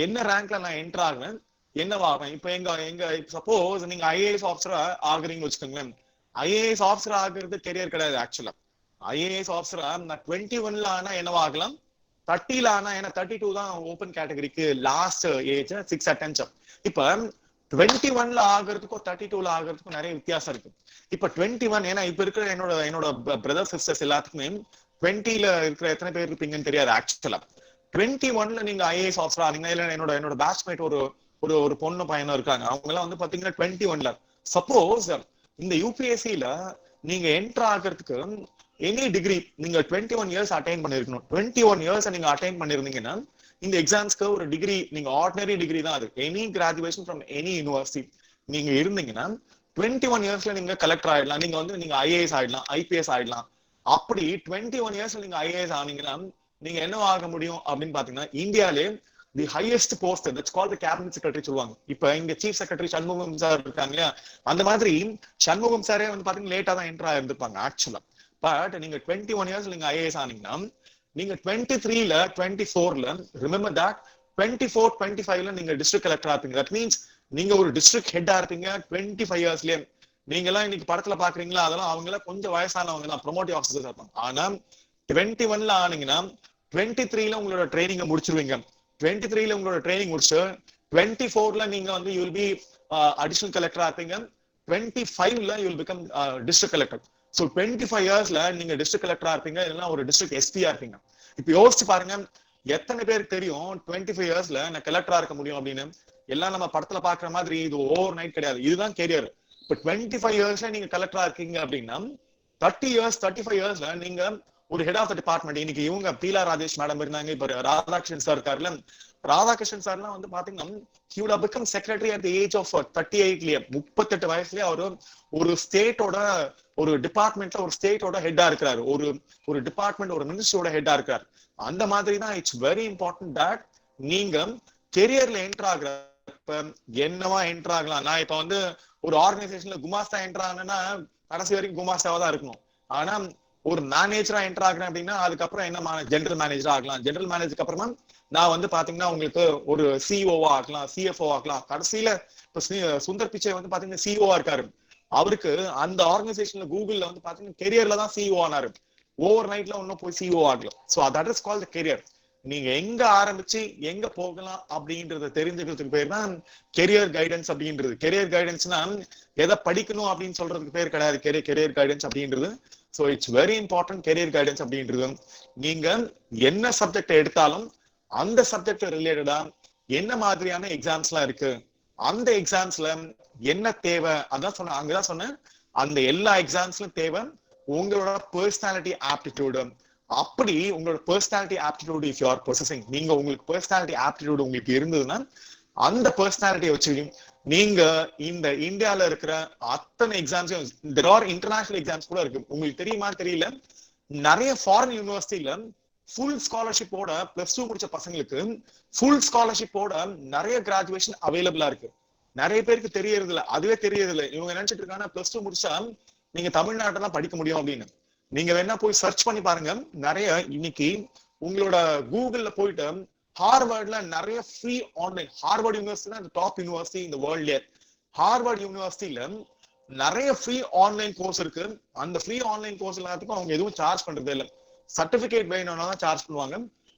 என்ன ரேங்க்ல நான் என்டர் ஆகுறேன் என்னவாகும். இப்ப எங்க சப்போஸ் நீங்க ஐஏஎஸ் ஆஃபீஸரா ஆகுறீங்கன்னு வச்சுக்கோங்களேன். ஐஏஎஸ் ஆஃபீஸர் ஆகுறது கெரியர் கிடையாது ஆக்சுவலா. ஐஏஎஸ் ஆஃபீஸரா நான் 21ல ஆனா என்னவாகலாம், 30ல ஆனா, ஏன்னா 32 தான் ஓப்பன் கேட்டகரிக்கு லாஸ்ட் ஏஜ் 6 அட்டெம்ப்ட். இப்ப 21ல ஆகிறதுக்கும் 32ல ஆகிறதுக்கும் நிறைய வித்தியாசம் இருக்கு. இப்ப 21, ஏன்னா இப்ப இருக்கிற என்னோட பிரதர் சிஸ்டர்ஸ் எல்லாத்துக்குமே 20ல இருக்கிற எத்தனை பேர் இருப்பீங்கன்னு தெரியாது ஆக்சுவலா. 21ல நீங்க ஐஏஎஸ் ஆஃபீஸர் ஆனீங்க, இல்ல என்னோட பேட்ச்மேட் ஒரு ஒரு ஒரு பொண்ணு பையனும் இருக்காங்க, அவங்க எல்லாம் வந்து பாத்தீங்கன்னா 21ல. சப்போஸ் இந்த யூபிஎஸ்சில நீங்க என்டர் ஆகிறதுக்கு எனி டிகிரி நீங்க 21 இயர்ஸ் அட்டைன் பண்ணிருக்கணும். 21 இயர்ஸ் நீங்க அட்டைன் பண்ணிருந்தீங்கன்னா இந்த எக்ஸாம்ஸ்க்கு ஒரு டிகிரி, நீங்க ஆர்டினரி டிகிரி தான் அது, any graduation from any university நீங்க இருந்தீங்கன்னா 21 இயர்ஸ்ல நீங்க கலெக்டர் ஆயிடலாம், நீங்க ஐஏஎஸ் ஆயிடலாம், ஐபிஎஸ் ஆயிடலாம். அப்படி 21 இயர்ஸ்ல நீங்க ஐஏஎஸ் ஆனீங்கன்னா நீங்க என்ன ஆக முடியும் அப்படின்னு பாத்தீங்கன்னா, இந்தியாலே the highest post that's called the cabinet secretary சொல்லுவாங்க. இப்ப இங்க சீஃப் செக்ரட்டரி சண்முகம் சார் இருக்காங்க இல்லையா, அந்த மாதிரி சண்முகம் சாரே வந்து பாத்தீங்கன்னா லேட்டா தான் என்டர் ஆயிருந்திருப்பாங்க ஆக்சுவலா. பட் நீங்க 21 இயர்ஸ் நீங்க ஐஏஎஸ் ஆனீங்கன்னா, நீங்க 23ல 24ல ரிமெம்பர் தட் 24 25ல நீங்க டிஸ்ட்ரிக்ட் கலெக்டரா இருப்பீங்க. தட் மீன்ஸ் நீங்க ஒரு டிஸ்ட்ரிக்ட் ஹெட்டா இருப்பீங்க 25 இயர்ஸ்லயே. நீங்க எல்லாம் இன்னைக்கு படத்துல பாக்குறீங்களா, அதெல்லாம் அவங்க எல்லாம் கொஞ்சம் வயசானவங்க தான், ப்ரொமோட்டிவ் ஆஃபீஸர்ஸ் இருப்பாங்க. ஆனா 21ல ஆனீங்கன்னா 23ல உங்களோட ட்ரைனிங்க முடிச்சிருவீங்க. 23ல உங்களோட ட்ரைனிங் முடிச்சு 24ல நீங்க வந்து யூ வில் பி அடிஷனல் கலெக்டரா இருப்பீங்க. 25ல you will become district collector. So 25 இயர்ஸ்ல நீங்க டிஸ்ட்ரிக்ட் கலெக்டரா இருப்பீங்க, இல்லைன்னா ஒரு டிஸ்ட்ரிக்ட் எஸ்பியா இருப்பீங்க. இப்ப யோசிச்சு பாருங்க, எத்தனை பேருக்கு தெரியும் 25 இயர்ஸ்ல நான் கலெக்டரா இருக்க முடியும் அப்படின்னு. எல்லாம் நம்ம படத்துல பாக்குற மாதிரி இது ஓவர் நைட் கிடையாது, இதுதான் கெரியர். இப்ப 25 இயர்ஸ்ல நீங்க கலெக்டரா இருக்கீங்க அப்படின்னா 30 இயர்ஸ் 35 இயர்ஸ்ல நீங்க ஒரு ஹெட் ஆஃப் த டிபார்ட்மெண்ட். இன்னைக்கு இவங்க பீலா ராஜேஷ் மேடம் இருந்தாங்க, இப்ப ராதாகிருஷ்ணன் சார் இருக்காருல, ராதாகிருஷ்ணன் சார்லாம் வந்து பாத்தீங்கன்னா he would have become secretary at the age of 38லயே, 38 வயசுலயே அவரு ஒரு ஸ்டேட்டோட ஒரு டிபார்ட்மெண்ட்ல ஒரு ஸ்டேட்டோட ஹெட்டா இருக்கிறாரு, ஒரு டிபார்ட்மெண்ட் ஒரு மினிஸ்ட்ரியோட ஹெட்டா இருக்கிறாரு. அந்த மாதிரி தான் இட்ஸ் வெரி இம்பார்ட்டன்ட் தட் நீங்க கெரியர்ல என்டர் ஆகுறப்ப என்னவா என்டர் ஆகலாம். நான் இப்ப வந்து ஒரு ஆர்கனைசேஷன்ல குமாஸ்தா என்டர் ஆனேன்னா கடைசி வரைக்கும் குமாஸ்தாவா தான் இருக்கணும். ஆனா ஒரு மேனேஜரா என்டர் ஆகுறேன் அப்படின்னா அதுக்கப்புறம் என்ன ஜெனரல் மேனேஜரா ஆகலாம். ஜெனரல் மேனேஜருக்கு அப்புறமா நான் வந்து பாத்தீங்கன்னா உங்களுக்கு ஒரு சிஓவா ஆகலாம், சிஎஃப்ஓ ஆகலாம். கடைசியில இப்ப சுந்தர் பிச்சை வந்து பாத்தீங்கன்னா சிஓவா இருக்காரு. அவருக்கு அந்த ஆர்கனைசேஷன்ல கூகுள்ல வந்து பாத்தீங்கன்னா கெரியர்ல தான் சிஓ ஆனாரு, ஓவர் நைட்ல ஒன்னும் போய் சிஓ ஆகலாம். So that is called career. நீங்க எங்க ஆரம்பிச்சு எங்க போகலாம் அப்படின்றத தெரிஞ்சுக்கிறதுக்கு பேர் தான் கெரியர் கைடன்ஸ் அப்படின்றது. கெரியர் கைடன்ஸ்னா எதை படிக்கணும் அப்படின்னு சொல்றதுக்கு பேர் கிடையாது கெரியர் கைடன்ஸ் அப்படின்றது. So it's very important career guidance அப்படின்றது. நீங்க என்ன சப்ஜெக்ட் எடுத்தாலும் அந்த சப்ஜெக்ட் ரிலேட்டடா என்ன மாதிரியான எக்ஸாம்ஸ் எல்லாம் இருக்கு, அந்த எக்ஸாம்ஸ்ல என்ன தேவை, அதான் சொன்ன அங்கதான் சொன்னேன், அந்த எல்லா எக்ஸாம்ஸ்லயும் தேவை உங்களோட பர்சனாலிட்டி ஆப்டிடியூடு. அப்படி உங்களோட personality aptitude if you are possessing, நீங்க உங்களுக்கு பர்சனாலிட்டி ஆப்டிடியூட் உங்களுக்கு இருந்ததுன்னா அந்த பர்சனாலிட்டியை வச்சு நீங்க இந்த இந்தியால இருக்கிற அத்தனை எக்ஸாம்ஸையும், there are இன்டர்நேஷனல் எக்ஸாம்ஸ் கூட இருக்கு. உங்களுக்கு தெரியுமா தெரியல, நிறைய ஃபாரின் யூனிவர்சிட்டியில ஃபுல் ஸ்காலர்ஷிப்போட +2 முடிச்ச பசங்களுக்கு ஃபுல் ஸ்காலர்ஷிப்போட நிறைய கிராஜுவேஷன் அவைலபிளா இருக்கு. நிறைய பேருக்கு தெரியறது இல்ல, அதுவே தெரியறது இல்லை. இவங்க நினைச்சிட்டு இருக்காங்க +2 முடிச்சா நீங்க தமிழ்நாட்டை தான் படிக்க முடியும் அப்படின்னு. நீங்க வேணா போய் சர்ச் பண்ணி பாருங்க. நிறைய இன்னைக்கு உங்களோட கூகுள்ல போயிட்டு ஹார்வர்ட்ல நிறைய ஃப்ரீ ஆன்லைன், ஹார்வர்ட் யூனிவர்சிட்டி தான் டாப் யூனிவர்சிட்டி இந்த வேர்ல்ட்லயே. ஹார்வர்ட் யூனிவர்சிட்டியில நிறைய ஃப்ரீ ஆன்லைன் கோர்ஸ் இருக்கு. அந்த ஃப்ரீ ஆன்லைன் கோர்ஸ் எல்லாத்துக்கும் அவங்க எதுவும் சார்ஜ் பண்றதே இல்லை. சர்டிபிகேட் வேணும்னா தான் சார்ஜ் பண்ணுவாங்க.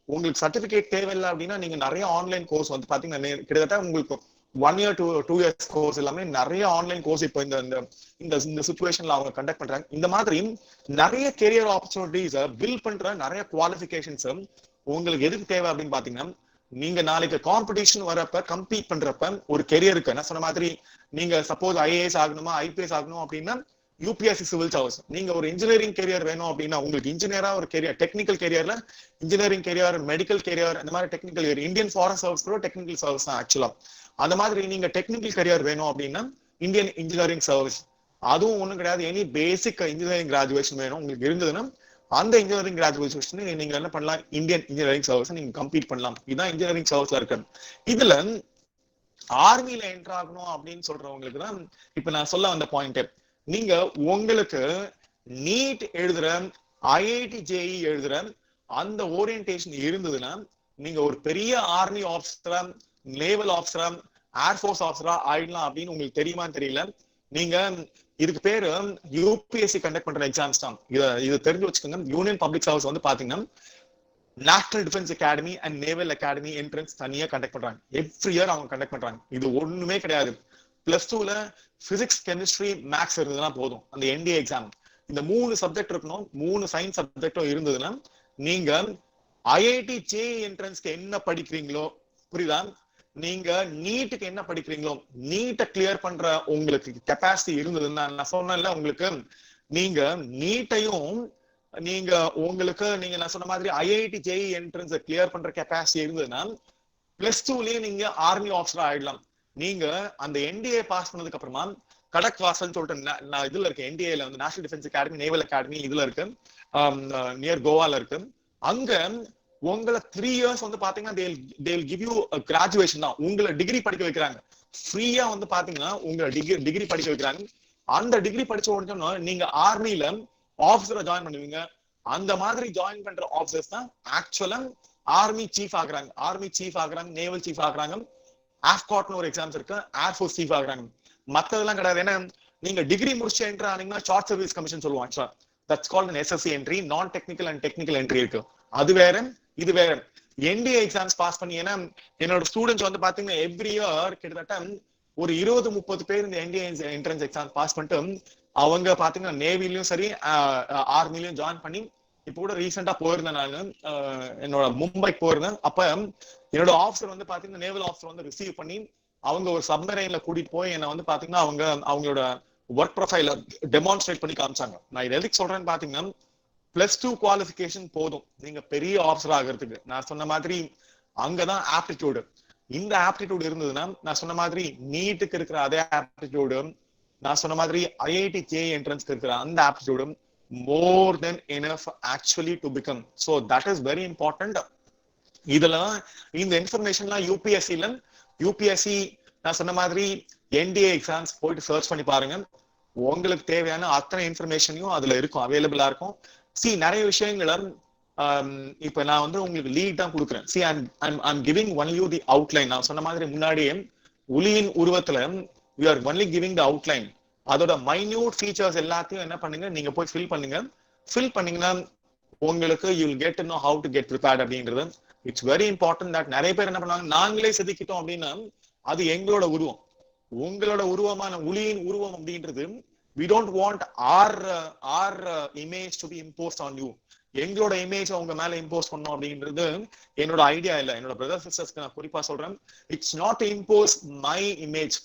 உங்களுக்கு சர்டிபிகேட் தேவையில்லை அப்படின்னா நீங்க நிறைய ஆன்லைன் கோர்ஸ் வந்து பாத்தீங்கன்னா கிட்டத்தட்ட உங்களுக்கு 1 year 2 years கோர்ஸ் எல்லாமே நிறைய ஆன்லைன் கோர்ஸ் இப்போ இந்த இந்த சிச்சுவேஷன்ல அவங்க கண்டக்ட் பண்றாங்க. இந்த மாதிரி நிறைய கெரியர் ஆப்பர்ச்சுனிட்டிஸ் பில்ட் பண்ற நிறைய குவாலிஃபிகேஷன்ஸ் உங்களுக்கு எதுக்கு தேவை அப்படின்னு பாத்தீங்கன்னா, நீங்க நாளைக்கு காம்படிஷன் வரப்ப கம்பீட் பண்றப்ப ஒரு கெரியருக்கு நான் சொன்ன மாதிரி நீங்க சப்போஸ் ஐஏஎஸ் ஆகணுமா ஐபிஎஸ் ஆகணும் அப்படின்னா யூபிஎஸ்சி சிவில் சர்வீஸ். நீங்க ஒரு இன்ஜினியரிங் கெரியர் வேணும் அப்படின்னா உங்களுக்கு இன்ஜினியரா ஒரு கெரியர் டெக்னிக்கல் கெரியர்ல இன்ஜினியரிங் கெரியர் மெடிக்கல் கெரியர் இந்த மாதிரி technical career Indian forest service கூட டெக்னிக்கல் சர்வீஸ் தான் ஆக்சுவலா. அந்த மாதிரி நீங்க டெக்னிக்கல் கெரியர் வேணும் அப்படின்னா இந்தியன் இன்ஜினியரிங் சர்வீஸ். அதுவும் ஒண்ணும் கிடையாது, எனி பேசிக் இன்ஜினியரிங் கிராஜுவேஷன் வேணும் உங்களுக்கு இருந்ததுன்னா அந்த இன்ஜினியரிங் கிராஜுவேஷன் நீங்க என்ன பண்ணலாம், இந்தியன் இன்ஜினியரிங் சர்வீஸ் நீங்க கம்ப்ளீட் பண்ணலாம். இதுதான் இன்ஜினியரிங் சர்வீஸ்ல இருக்கு. இதுல ஆர்மில என்டர் ஆகணும் அப்படின்னு சொல்றவங்களுக்கு தான் இப்ப நான் சொல்ல வந்த பாயிண்ட். நீங்க உங்களுக்கு நீட் எழுதுற ஐஐடி ஜேஇ எழுதுற அந்த ஓரியன்டேஷன் இருந்ததுன்னா நீங்க ஒரு பெரிய ஆர்மி ஆபீசரா நேவல் ஆபீசரா ஏர்ஃபோர்ஸ் ஆபீசரா ஆயிடலாம் அப்படின்னு உங்களுக்கு தெரியுமான்னு தெரியல. நீங்க இதுக்கு பேரு யூபிஎஸ்சி கண்டக்ட் பண்ற எக்ஸாம்ஸ் தான். இதை தெரிஞ்சு வச்சுக்கோங்க. யூனியன் பப்ளிக் சர்வீஸ் வந்து பாத்தீங்கன்னா national defence academy and naval academy entrance தனியா கண்டக்ட் பண்றாங்க. எவ்ரி இயர் அவங்க கண்டக்ட் பண்றாங்க. இது ஒண்ணுமே கிடையாது. பிளஸ் டூல பிசிக்ஸ் கெமிஸ்ட்ரி மேக்ஸ் இருந்ததுன்னா போதும் அந்த என்டிஏ எக்ஸாம். இந்த 3 சப்ஜெக்ட் இருக்கணும், 3 சயின்ஸ் சப்ஜெக்டும் இருந்ததுன்னா நீங்க ஐஐடி ஜே என்ட்ரன்ஸ்க்கு என்ன படிக்கிறீங்களோ புரியுதா, நீங்க நீட்டுக்கு என்ன படிக்கிறீங்களோ நீட்டை கிளியர் பண்ற உங்களுக்கு கெப்பாசிட்டி இருந்ததுன்னா நான் சொன்னேன்ல உங்களுக்கு நீங்க நீட்டையும் நீங்க உங்களுக்கு நீங்க நான் சொன்ன மாதிரி ஐஐடி ஜேஇ என்ட்ரன்ஸ் கிளியர் பண்ற கெப்பாசிட்டி இருந்ததுன்னா பிளஸ் டூலயே நீங்க ஆர்மி ஆஃபீஸரா ஆயிடலாம். நீங்க அந்த என்டிஏ பாஸ் பண்ணதுக்கு அப்புறமா கடக் வாசல் சொல்லிட்டு நான் இதுல இருக்கு என்டிஏல வந்து national defence academy naval academy இதுல இருக்கு நியர் கோவால இருக்கு. அங்க உங்களை 3 years வந்து பாத்தீங்கன்னா they will give you a graduation தான். உங்களை டிகிரி படிக்க வைக்கிறாங்க ஃப்ரீயா வந்து பாத்தீங்கன்னா உங்களை டிகிரி படிக்க வைக்கிறாங்க. அந்த டிகிரி படிச்ச உடனே நீங்க ஆர்மில ஆபீசரா ஜாயின் பண்ணுவீங்க. அந்த மாதிரி ஜாயின் பண்ற ஆபீசர்ஸ் தான் ஆக்சுவலா ஆர்மி சீஃப் ஆகுறாங்க. ஆர்மி சீஃப் ஆகுறாங்க, நேவல் சீஃப் ஆகுறாங்க, ஆஃப்காட்னு ஒரு எக்ஸாம்ஸ் இருக்கு, ஏர்ஃபோர்ஸ் சீஃப் ஆகுறாங்க. மத்ததெல்லாம் கிடையாது. ஏன்னா நீங்க டிகிரி முடிச்சு என்ட்ரி ஆனீங்கன்னா ஷார்ட் சர்வீஸ் கமிஷன் சொல்லுவாங்க. That's called an SSC entry. நான் டெக்னிக்கல் அண்ட் டெக்னிக்கல் என்ட்ரி இருக்கு. அது வேற இது வேற. என்டிஏ எக்ஸாம்ஸ் பாஸ் பண்ணி ஏன்னா என்னோட ஸ்டூடெண்ட்ஸ் வந்து பாத்தீங்கன்னா எவ்ரி இயர் கிட்டத்தட்ட ஒரு 20-30 பேர் இந்த என்டிஏ என்ட்ரன்ஸ் எக்ஸாம் பாஸ் பண்ணிட்டு அவங்க பாத்தீங்கன்னா நேவிலையும் சரி ஆர்மிலையும் ஜாயின் பண்ணி இப்ப கூட ரீசெண்டா போயிருந்தேன். நான் என்னோட மும்பைக்கு போயிருந்தேன். அப்ப என்னோட ஆஃபீஸர் வந்து பாத்தீங்கன்னா நேவல் ஆஃபீஸர் வந்து ரிசீவ் பண்ணி அவங்க ஒரு சப்மரைன்ல கூட்டிட்டு போய் என்ன வந்து பாத்தீங்கன்னா அவங்களோட ஒர்க் ப்ரொஃபைல டெமான்ஸ்ட்ரேட் பண்ணி காமிச்சாங்க. நான் இது எதுக்கு சொல்றேன்னு பாத்தீங்கன்னா +2 குவாலிஃபிகேஷன் போதும் நீங்க பெரிய ஆஃபீஸர் ஆகிறதுக்கு. நான் சொன்ன மாதிரி அங்கதான் ஆப்டிடியூடு. இந்த ஆப்டிடியூட் இருந்ததுன்னா நான் சொன்ன மாதிரி நீட்டுக்கு இருக்கிற அதே ஆப்டிடியூடு, நான் சொன்ன மாதிரி ஐஐடி ஜேஇ என்ட்ரன்ஸ்க்கு இருக்கிற அந்த aptitude more then enough actually to become. So that is very important. இதெல்லாம் இந்த இன்ஃபர்மேஷன்லாம் யூபிஎஸ்சி நான் சொன்ன மாதிரி என்டிஏ எக்ஸாம்ஸ் போயிட்டு சர்ச் பண்ணி பாருங்க. உங்களுக்கு தேவையான அத்தனை இன்ஃபர்மேஷனையும் அதுல இருக்கும், அவைலபிளா இருக்கும். நிறைய விஷயங்களை இப்ப நான் வந்து உங்களுக்கு லீட் தான் கொடுக்குறேன். I'm giving only you the outline. நான் சொன்ன மாதிரி முன்னாடியே ஒளியின் உருவத்துல we are only giving the outline. அதோட மைன்யூட் ஃபீச்சர்ஸ் எல்லாத்தையும் என்ன பண்ணுங்க, நீங்க போய் ஃபில் பண்ணீங்கன்னா உங்களுக்கு you will get to know how to get prepared அப்படின்றது. இட்ஸ் வெரி இம்பார்ட்டன்ட் தட் நிறைய பேர் என்ன பண்ணுவாங்க, நாங்களே செதுக்கிட்டோம் அப்படின்னா அது எங்களோட உருவம். உங்களோட உருவமான ஒளியின் உருவம் அப்படின்றது we don't want our image to be imposed on you. எங்களோட இமேஜ் உங்க மேல இம்போஸ் பண்ணோம் அப்படின்றது என்னோட ஐடியா இல்ல. என்னோட பிரதர் சிஸ்டர்ஸ்க்கு நான் குறிப்பா சொல்றேன், it's not impose my image.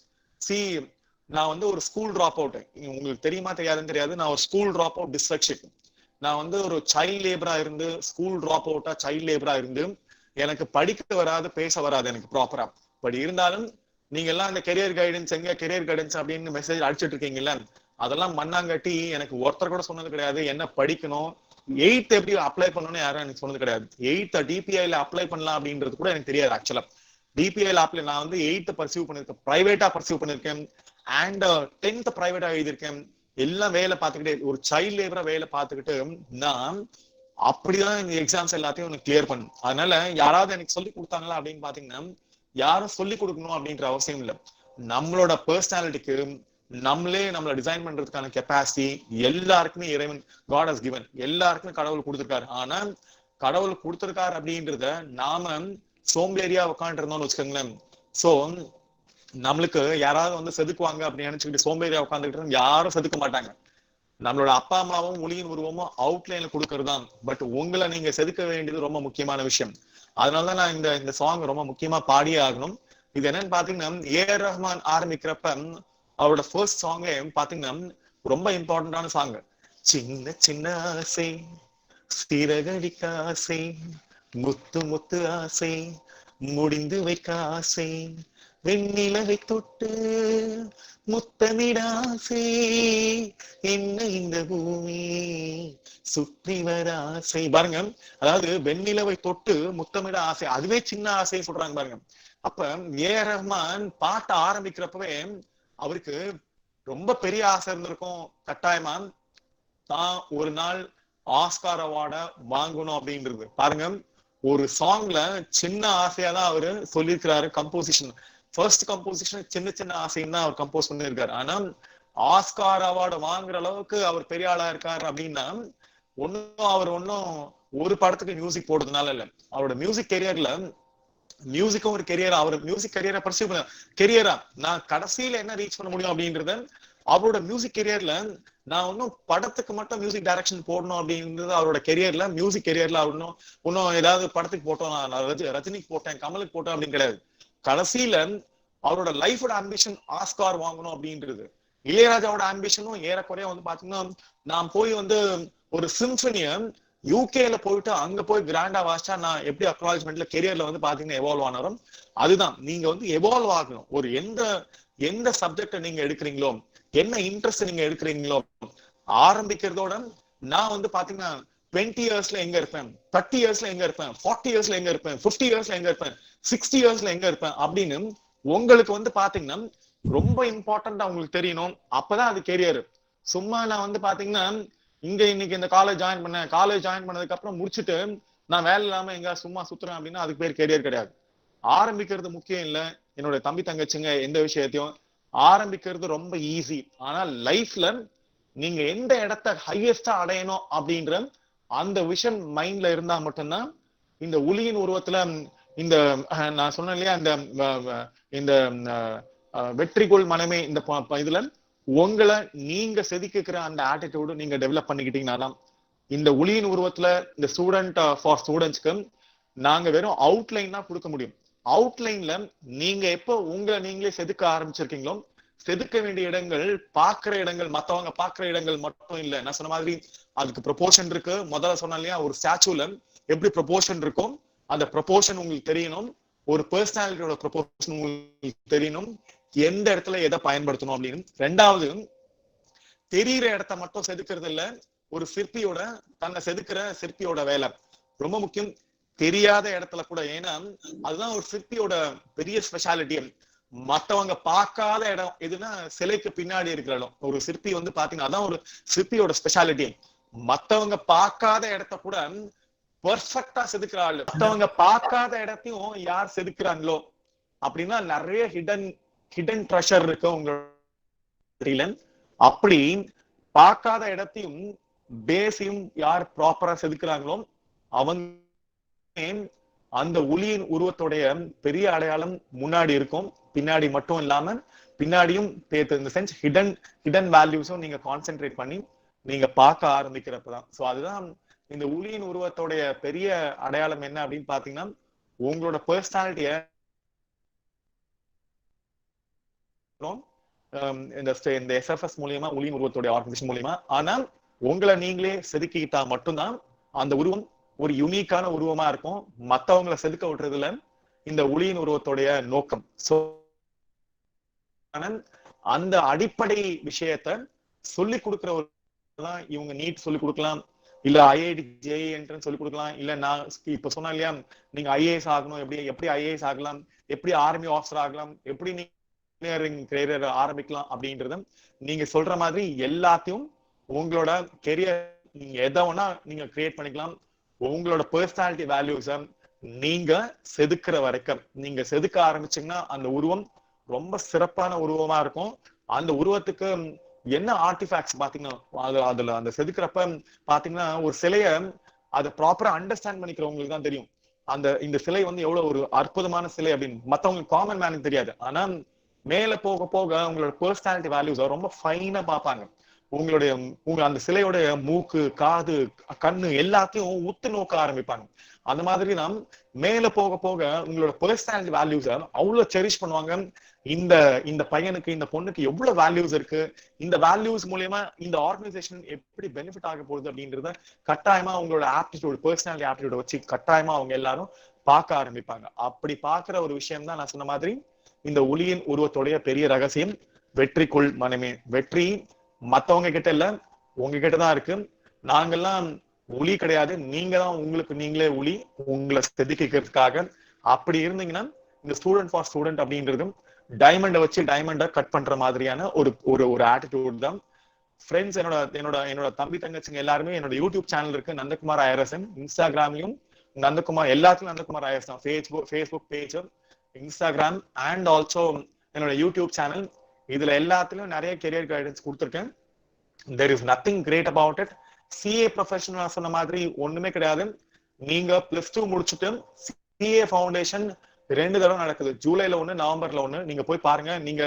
நான் வந்து ஒரு ஸ்கூல் டிராப் அவுட், உங்களுக்கு தெரியுமா தெரியாதுன்னு தெரியாது. நான் ஒரு ஸ்கூல் டிராப் அவுட் டிஸ்ட்ரக்ஷன். நான் வந்து ஒரு சைல்ட் லேபரா இருந்து ஸ்கூல் டிராப் அவுட்டா சைல்ட் லேபரா இருந்து எனக்கு படிக்க வராது, பேச வராது எனக்கு ப்ராப்பரா. பட் இருந்தாலும் நீங்க எல்லாம் அந்த கெரியர் கைடன்ஸ் கெரியர் கைடன்ஸ் அப்படின்னு மெசேஜ் அடிச்சுட்டு இருக்கீங்கல்ல, அதெல்லாம் மண்ணாங்கட்டி எனக்கு ஒருத்தர் கூட சொன்னது கிடையாது. என்ன படிக்கணும், 8th எப்படி அப்ளை பண்ணணும்னு யாரும் எனக்கு சொன்னது கிடையாது. 8th டிபிஐல அப்ளை பண்ணலாம் அப்படின்றது கூட எனக்கு தெரியாது. ஆக்சுவலா டிபிஐல அப்ளை நான் வந்து 8th பர்சியூ பண்ணிருக்கேன், பிரைவேட்டா பர்சியூ பண்ணிருக்கேன், அண்ட் 10th பிரைவேட்டா எழுதியிருக்கேன். எல்லாம் வேலை பார்த்துக்கிட்டே ஒரு சைல்ட் லேபரா வேலை பார்த்துக்கிட்டு நான் அப்படிதான் இந்த எக்ஸாம்ஸ் எல்லாத்தையும் கிளியர் பண்ணும். அதனால யாராவது எனக்கு சொல்லி கொடுத்தாங்களா அப்படின்னு பாத்தீங்கன்னா யாரும் சொல்லி கொடுக்கணும் அப்படின்ற அவசியம் இல்லை. நம்மளோட பர்சனாலிட்டிக்கு நம்மளே நம்மள டிசைன் பண்றதுக்கான கெப்பாசிட்டி எல்லாருக்குமே இறைவன் God has given. எல்லாருக்குமே கடவுள் கொடுத்திருக்காரு. ஆனா கடவுள் கொடுத்திருக்காரு அப்படின்றத நாம சோம்பேறியா உட்காந்து இருந்தோம்னு வச்சுக்கோங்களேன். சோ நம்மளுக்கு யாராவது வந்து செதுக்குவாங்க அப்படின்னு நினைச்சுக்கிட்டு சோம்பேறியா உட்காந்துக்கிட்டு யாரும் செதுக்க மாட்டாங்க. நம்மளோட அப்பா அம்மாவும் ஒளியின் உருவமும் அவுட்லைன்ல கொடுக்கறதுதான். பட் உங்களை நீங்க செதுக்க வேண்டியது ரொம்ப முக்கியமான விஷயம். அதனாலதான் நான் இந்த சாங் ரொம்ப முக்கியமா பாடியே ஆகணும். இது என்னன்னு பாத்தீங்கன்னா, ஏஆர் ரஹ்மான் ஆரம்பிக்கிறப்ப அவரோட ஃபர்ஸ்ட் சாங்கே பாத்தீங்கன்னா ரொம்ப இம்பார்ட்டன்டான சாங். சின்ன சின்ன ஆசை, சிறகடிக்க ஆசை, முத்து முத்து ஆசை, முடிந்து வைக்க ஆசை, வெண்ணிலவை தொட்டு முத்தமிட ஆசை, என்ன இந்த பூமி சுற்றி வர ஆசை. பாருங்க, அதாவது வெண்ணிலவை தொட்டு முத்தமிட ஆசை, அதுவே சின்ன ஆசை சொல்றாங்க பாருங்க. அப்ப ஏஆர் ரஹ்மான் பாட்ட ஆரம்பிக்கிறப்பவே அவருக்கு ரொம்ப பெரிய ஆசை இருந்திருக்கும். கட்டாயமா தான் ஒரு நாள் ஆஸ்கார் அவார்ட வாங்கணும் அப்படின்றது. பாருங்க, ஒரு சாங்ல சின்ன ஆசையா தான் அவரு சொல்லியிருக்கிறாரு. கம்போசிஷன், ஃபர்ஸ்ட் கம்போசிஷன் சின்ன சின்ன ஆசைன்னு தான் அவர் கம்போஸ் பண்ணியிருக்காரு. ஆனா ஆஸ்கார் அவார்டு வாங்குற அளவுக்கு அவர் பெரிய ஆளா இருக்காரு அப்படின்னா அவர் ஒன்னும் ஒரு படத்துக்கு மியூசிக் போடுறதுனால இல்ல. அவரோட மியூசிக் கெரியர்ல மியூசிக்கும் ஒரு கெரியர். அவர் மியூசிக் கெரியரை பர்சியூ பண்ண கெரியரா நான் கடைசியில என்ன ரீச் பண்ண முடியும் அப்படின்றத அவரோட மியூசிக் கெரியர்ல நான் ஒன்னும் படத்துக்கு மட்டும் மியூசிக் டைரக்ஷன் போடணும் அப்படின்றது அவரோட கெரியர்ல, மியூசிக் கெரியர்ல அவர் இன்னும் ஏதாவது படத்துக்கு போட்டோம், நான் ரஜினிக்கு போட்டேன், கமலுக்கு போட்டேன் அப்படின்னு கிடையாது. கடைசியில அவரோட லைஃபோட ஆம்பிஷன் ஆஸ்கார் வாங்கணும் அப்படின்றது. இளையராஜாவோட ஆம்பிஷனும் ஏறக்குறைய வந்து பாத்தீங்கன்னா, நான் போய் வந்து ஒரு சிம்பனிய யூகேல போயிட்டு அங்க போய் கிராண்டா வாசிச்சா நான் எப்படி அக்னாலஜ்மெண்ட்ல கெரியர்ல வந்து பாத்தீங்கன்னா எவால்வ் ஆனாலும், அதுதான் நீங்க வந்து எவால்வ் ஆகணும். ஒரு எந்த சப்ஜெக்ட நீங்க எடுக்கிறீங்களோ, என்ன இன்ட்ரெஸ்ட் நீங்க எடுக்கிறீங்களோ, ஆரம்பிக்கிறதோட நான் வந்து பாத்தீங்கன்னா 20 இயர்ஸ்ல எங்க இருப்பேன், 30 இயர்ஸ்ல எங்க இருப்பேன், 40 இயர்ஸ்ல எங்க இருப்பேன், 50 இயர்ஸ்ல எங்க இருப்பேன், 60 இயர்ஸ்ல எங்க இருப்பேன் அப்படின்னு உங்களுக்கு வந்து பாத்தீங்கன்னா ரொம்ப இம்பார்ட்டன்டா உங்களுக்கு தெரியணும். அப்பதான் அது கெரியர். சும்மா நான் வந்து பாத்தீங்கன்னா இங்க இன்னைக்கு இந்த காலேஜ் ஜாயின் பண்ணதுக்கு அப்புறம் முடிச்சுட்டு நான் வேலை இல்லாம எங்க சும்மா சுத்துறேன் அப்படின்னா அதுக்கு பேர் கெரியர் கிடையாது. ஆரம்பிக்கிறது முக்கியம் இல்ல. என்னோட தம்பி தங்கச்சிங்க எந்த விஷயத்தையும் ஆரம்பிக்கிறது ரொம்ப ஈஸி. ஆனா லைஃப்ல நீங்க எந்த இடத்த ஹையஸ்டா அடையணும் அப்படின்ற அந்த விஷன் மைண்ட்ல இருந்தா மட்டும்தான் இந்த ஒளியின் உருவத்துல இந்த நான் சொன்னேன் இல்லையா, இந்த வெற்றிகோள் மனமே இந்த இதுல உங்களை நீங்க செதுக்கிக்கிற அந்த ஆட்டிடியூடு நீங்க டெவலப் பண்ணிக்கிட்டீங்கன்னா இந்த ஒளியின் உருவத்துல இந்த ஸ்டூடெண்ட் ஃபார் ஸ்டூடெண்ட்ஸ்க்கு நாங்க வெறும் அவுட்லைன் தான் கொடுக்க முடியும். அவுட்லைன்ல நீங்க எப்போ உங்களை நீங்களே செதுக்க ஆரம்பிச்சிருக்கீங்களோ, செதுக்க வேண்டிய இடங்கள் பாக்குற இடங்கள் மத்தவங்க பாக்குற இடங்கள் மட்டும் இல்ல. நான் சொன்ன மாதிரி அதுக்கு ப்ரொபோர்ஷன் இருக்கு. முதல்ல சொன்ன இல்லையா, ஒரு ஸ்டாச்சுல எப்படி ப்ரொபோர்ஷன் இருக்கும், அந்த ப்ரொபோர்ஷன் உங்களுக்கு தெரியணும். ஒரு பர்சனாலிட்டியோட ப்ரொபோர்ஷன் உங்களுக்கு தெரியணும், எந்த இடத்துல எதை பயன்படுத்தணும் அப்படின்னு. ரெண்டாவது, தெரியிற இடத்த மட்டும் செதுக்கிறது இல்ல, ஒரு சிற்பியோட தன்னை செதுக்கிற சிற்பியோட வேலை ரொம்ப முக்கியம். தெரியாத இடத்துல கூட, ஏன்னா அதுதான் ஒரு சிற்பியோட பெரிய ஸ்பெஷாலிட்டி. மத்தவங்க பார்க்காத இடம் எதுனா சிலைக்கு பின்னாடி இருக்கிற இடம். ஒரு சிற்பி வந்து பாத்தீங்கன்னா அதான் ஒரு சிற்பியோட ஸ்பெஷாலிட்டி. மத்தவங்க பார்க்காத இடத்த கூட பெர்ஃபெக்டா செதுக்குற ஆளு. மத்தவங்க பார்க்காத இடத்தையும் யார் செதுக்குறாங்களோ அப்படின்னா நிறைய ஹிடன் ட்ரெஷர் இருக்கு உங்களோட. அப்படி பார்க்காத இடத்தையும் பேஸையும் யார் ப்ராப்பரா செதுக்குறாங்களோ அவங்க அந்த ஒளியின் உருவத்துடைய பெரிய அடையாளம் முன்னாடி இருக்கும். பின்னாடி மட்டும் இல்லாம பின்னாடியும் இந்த சென்ஸ் ஹிடன் வேல்யூஸும் நீங்க கான்சென்ட்ரேட் பண்ணி நீங்க பார்க்க ஆரம்பிக்கிறப்பதான். சோ அதுதான் இந்த ஒளியின் உருவத்தோடைய பெரிய அடையாளம் என்ன அப்படின்னு பாத்தீங்கன்னா, உங்களோட பர்சனாலிட்டிய இந்த எஸ்எஃப்எஸ் மூலியமா, ஒளியின் உருவத்தோடைய ஆர்கனைசேஷன் மூலியமா, ஆனால் உங்களை நீங்களே செதுக்கிட்டா மட்டும்தான் அந்த உருவம் ஒரு யூனிக்கான உருவமா இருக்கும். மத்தவங்களை செதுக்க விட்டுறதுல இந்த ஒளியின் உருவத்தோடைய நோக்கம். சோ அந்த அடிப்படை விஷயத்த சொல்லி கொடுக்கிறவங்க இவங்க நீட் சொல்லி கொடுக்கலாம், இல்ல ஐஐடி ஜேஇ என்ட்ரன்ஸ் சொல்லி கொடுக்கலாம், இல்ல நான் இப்ப சொன்னா இல்லையா நீங்க ஐஏஎஸ் ஆகணும், எப்படி ஐஏஎஸ் ஆகலாம், எப்படி ஆர்மி ஆஃபீஸர் ஆகலாம், எப்படி இன்ஜினியரிங் கெரியர் ஆரம்பிக்கலாம் அப்படின்றத நீங்க சொல்ற மாதிரி எல்லாத்தையும் உங்களோட கெரியர் நீங்க எதை வேணா நீங்க கிரியேட் பண்ணிக்கலாம். உங்களோட பர்சனாலிட்டி வேல்யூஸ நீங்க செதுக்குற வரைக்கும், நீங்க செதுக்க ஆரம்பிச்சீங்கன்னா அந்த உருவம் ரொம்ப சிறப்பான உருவமா இருக்கும். அந்த உருவத்துக்கு என்ன ஆர்டிஃபேக்ட்ஸ் பாத்தீங்கன்னா, அதுல அந்த செதுக்குறப்ப பாத்தீங்கன்னா ஒரு சிலைய அதை ப்ராப்பரா அண்டர்ஸ்டாண்ட் பண்ணிக்கிறவங்களுக்கு தான் தெரியும் இந்த சிலை வந்து எவ்வளவு ஒரு அற்புதமான சிலை அப்படின்னு. மத்தவங்களுக்கு காமன் மேனுக்கு தெரியாது. ஆனா மேல போக போக உங்களோட பர்சனாலிட்டி வேல்யூஸ் ரொம்ப ஃபைனா பார்ப்பாங்க. உங்களுடைய அந்த சிலையோடைய மூக்கு, காது, கண்ணு எல்லாத்தையும் உத்து நோக்க ஆரம்பிப்பாங்க. அந்த மாதிரி தான் மேல போக போக உங்களோட பர்சனாலிட்டி வேல்யூஸ அவ்வளவு செரிஷ் பண்ணுவாங்க. இந்த இந்த பையனுக்கு இந்த பொண்ணுக்கு எவ்வளவு வேல்யூஸ் இருக்கு, இந்த வேல்யூஸ் மூலியமா இந்த ஆர்கனைசேஷன் எப்படி பெனிஃபிட் ஆக போகுது அப்படின்றத கட்டாயமா உங்களோட ஆப்டிடியூட், பர்சனாலிட்டி ஆப்டிடியூட் வச்சு கட்டாயமா அவங்க எல்லாரும் பார்க்க ஆரம்பிப்பாங்க. அப்படி பார்க்கிற ஒரு விஷயம் தான் நான் சொன்ன மாதிரி இந்த ஒளியின் உருவத்துடைய பெரிய ரகசியம். வெற்றிக்குள் மனமே. வெற்றி மத்தவங்க கிட்ட இல்ல, உங்ககிட்ட தான் இருக்கு. நாங்கெல்லாம் ஒளி கிடையாது, நீங்க தான் உங்களுக்கு நீங்களே ஒளி, உங்களை செதுக்கிறதுக்காக. அப்படி இருந்தீங்கன்னா இந்த ஸ்டூடெண்ட் ஃபார் ஸ்டூடெண்ட் அப்படின்றது டைமண்டை வச்சு டைமண்டை கட் பண்ற மாதிரியான ஒரு ஒரு ஒரு ஆட்டிடியூட் தான். ஃப்ரெண்ட்ஸ், என்னோட என்னோட என்னோட தம்பி தங்கச்சிங்க எல்லாருமே என்னோட யூடியூப் சேனல் இருக்கு, நந்தகுமார் ஐஆர்எஸ்எம். இன்ஸ்டாகிராம்லயும் நந்தகுமார், எல்லாத்துலயும் நந்தகுமார் ஐஆர்எஸ் தான். Facebook page, Instagram and also என்னோட யூடியூப் சேனல். இதுல எல்லாத்துலயும் நிறைய கெரியர் கைடன்ஸ் கொடுத்துருக்கேன். there is nothing great about it. CA professional சொன்ன மாதிரி ஒண்ணுமே கிடையாது. நீங்க +2 முடிச்சுட்டு சிஏ ஃபவுண்டேஷன் 2 தடவை நடக்குது. ஜூலைல 1, நவம்பர்ல 1. நீங்க போய் பாருங்க. நீங்க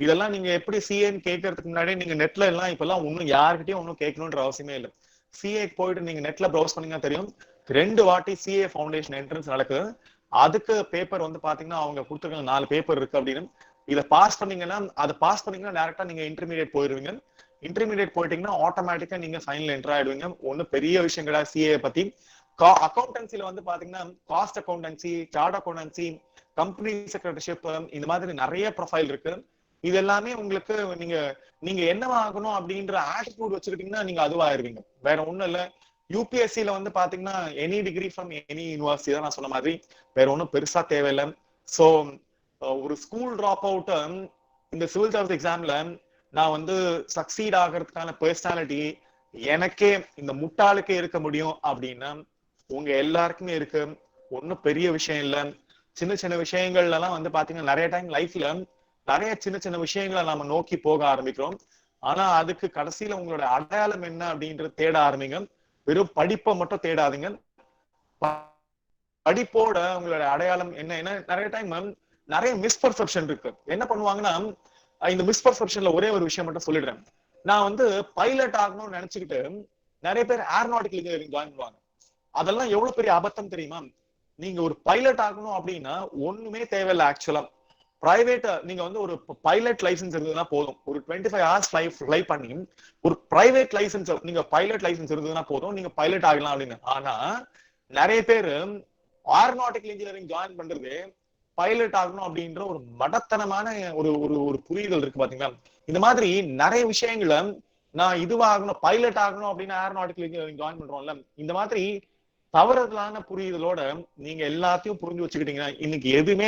இதெல்லாம் நீங்க எப்படி சிஏன்னு கேட்கறதுக்கு முன்னாடி நீங்க நெட்ல எல்லாம் இப்பெல்லாம் ஒன்னும் யாருக்கிட்டையும் ஒன்னும் கேட்கணும்ன்ற அவசியமே இல்லை. சிஏக்கு போயிட்டு நீங்க நெட்ல ப்ரௌஸ் பண்ணீங்கன்னா தெரியும். 2 வாட்டி சிஏ ஃபவுண்டேஷன் என்ட்ரன்ஸ் நடக்குது. அதுக்கு பேப்பர் வந்து பாத்தீங்கன்னா அவங்க கொடுத்துருக்காங்க 4 பேப்பர் இருக்கு அப்படின்னு. இதை பாஸ் பண்ணீங்கன்னா டேரக்டா நீங்க இன்டர்மீடியட் போயிருவீங்க. இன்டர்மீடியட் போயிட்டீங்கன்னா ஆட்டோமேட்டிக்கா நீங்க ஃபைனல் என்டர் ஆயிடுவீங்க. ஒன்னும் பெரிய விஷயம் கிடையாது சிஏ பத்தி. அக்கௌண்டன்சில வந்து பாத்தீங்கன்னா cost accountancy, chartered accountancy, company secretaryship, இந்த மாதிரி நிறைய ப்ரொஃபைல் இருக்கு. இது எல்லாமே உங்களுக்கு நீங்க என்னவாகணும் அப்படின்ற ஆட்டிடியூட் வச்சுக்கிட்டீங்கன்னா நீங்க அதுவாயிருவீங்க. வேற ஒண்ணும் இல்ல. யூபிஎஸ்சில வந்து பாத்தீங்கன்னா any degree from any university தான் நான் சொன்ன மாதிரி, வேற ஒன்றும் பெருசா தேவையில்லை. சோ ஒரு ஸ்கூல் டிராப் அவுட் இந்த சிவில் சர்வீஸ் எக்ஸாம்ல நான் வந்து சக்சீட் ஆகிறதுக்கான பர்சனாலிட்டி எனக்கே இந்த முட்டாளுக்கே இருக்க முடியும் அப்படின்னா உங்க எல்லாருக்குமே இருக்கு. ஒன்னும் பெரிய விஷயம் இல்ல. சின்ன சின்ன விஷயங்கள்ல எல்லாம் வந்து பாத்தீங்கன்னா நிறைய டைம் லைஃப்ல நிறைய சின்ன சின்ன விஷயங்களை நாம நோக்கி போக ஆரம்பிக்கிறோம். ஆனா அதுக்கு கடைசியில உங்களோட அடையாளம் என்ன அப்படின்றது தேட ஆரம்பிங்க. வெறும் படிப்பை மட்டும் தேடாதீங்க. படிப்போட உங்களோட அடையாளம் என்ன நிறைய டைம் நிறைய மிஸ்பர்செப்ஷன் இருக்கு. என்ன பண்ணுவாங்கன்னா இந்த மிஸ்பர்செப்ஷன்ல ஒரே ஒரு விஷயம் மட்டும் சொல்லிடுறேன். நான் வந்து பைலட் ஆகணும்னு நினைச்சுக்கிட்டு நிறைய பேர் ஏரோநாட்டிக்கல் இன்ஜினியரிங் ஜாயின் பண்ணுவாங்க. அதெல்லாம் எவ்வளவு பெரிய அபத்தம் தெரியுமா? நீங்க ஒரு பைலட் ஆகணும் அப்படின்னா ஒண்ணுமே தேவையில்லை. ஆக்சுவலா பிரைவேட் நீங்க வந்து ஒரு பைலட் லைசன்ஸ் இருந்ததுன்னா போதும். ஒரு 25 hours ஃபிளை பண்ணி ஒரு பிரைவேட் லைசன்ஸ், நீங்க பைலட் லைசன்ஸ் இருந்ததுன்னா போதும், நீங்க பைலட் ஆகலாம் அப்படின்னு. ஆனா நிறைய பேரு ஏரோநாட்டிக்கல் இன்ஜினியரிங் ஜாயின் பண்றது பைலட் ஆகணும் அப்படின்ற ஒரு மடத்தனமான ஒரு ஒரு புரிதல் இருக்கு பாத்தீங்களா? இந்த மாதிரி நிறைய விஷயங்களை நான் இதுவாகணும், பைலட் ஆகணும் அப்படின்னு ஏரோநாட்டிக்கல் இன்ஜினியரிங் ஜாயின் பண்றோம்ல, இந்த மாதிரி தவறுதலான புரிதலோட நீங்க எல்லாத்தையும் புரிஞ்சு வச்சுக்கிட்டீங்கன்னா இன்னைக்கு எதுவுமே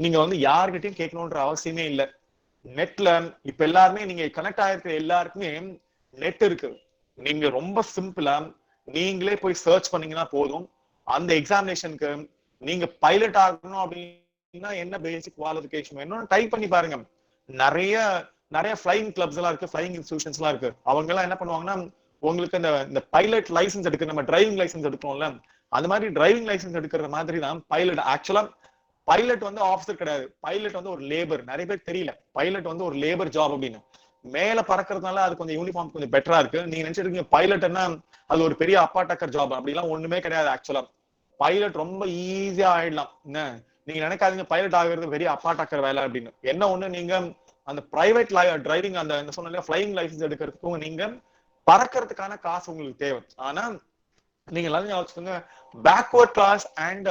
நீங்க வந்து யாருக்கிட்டையும் கேட்கணும்ன்ற அவசியமே இல்லை. நெட்ல இப்ப எல்லாருமே நீங்க கனெக்ட் ஆயிருக்கிற எல்லாருக்குமே நெட் இருக்கு. நீங்க ரொம்ப சிம்பிளா நீங்களே போய் சர்ச் பண்ணீங்கன்னா போதும். அந்த எக்ஸாமினேஷனுக்கு நீங்க பைலட் ஆகணும் அப்படின்னா என்ன பேசிக் குவாலிஃபிகேஷன் வேணும்னு டைப் பண்ணி பாருங்க. நிறைய நிறைய ஃபிளைங் கிளப்ஸ் எல்லாம் இருக்கு, ஃபிளைங் இன்ஸ்டிடியூஷன்ஸ் எல்லாம் இருக்கு. அவங்க எல்லாம் என்ன பண்ணுவாங்கன்னா உங்களுக்கு இந்த பைலட் லைசன்ஸ் எடுக்க, நம்ம டிரைவிங் லைசன்ஸ் எடுக்கிறோம்ல, அந்த மாதிரி டிரைவிங் லைசன்ஸ் எடுக்கிற மாதிரி தான் பைலட். ஆக்சுவலா பைலட் வந்து ஆஃபீஸர் கிடையாது. பைலட் வந்து ஒரு லேபர். நிறைய பேர் தெரியல பைலட் வந்து ஒரு லேபர் ஜாப் அப்படின்னு. மேல பறக்கிறதுனால அது கொஞ்சம் யூனிஃபார்ம் கொஞ்சம் பெட்டரா இருக்கு. நீங்க நினைச்சிருக்கீங்க பைலட்னா அது ஒரு பெரிய அப்பா டக்கர் ஜாப், அப்படிலாம் ஒண்ணுமே கிடையாது. ஆக்சுவலா பைலட் ரொம்ப ஈஸியா ஆயிடலாம். என்ன நீங்க நினைக்காதீங்க பைலட் ஆகிறது பெரிய அப்பா டக்கர் வேலை அப்படின்னு. என்ன ஒண்ணு, நீங்க அந்த பிரைவேட் டிரைவிங் அந்த என்ன சொன்ன ஃபிளைங் லைசன்ஸ் எடுக்கிறதுக்கும் நீங்க பறக்கிறதுக்கான காசு உங்களுக்கு தேவை. ஆனா நீங்க எல்லாரும் யோசிச்சுங்க, பேக்வர்ட் கிளாஸ் அண்ட்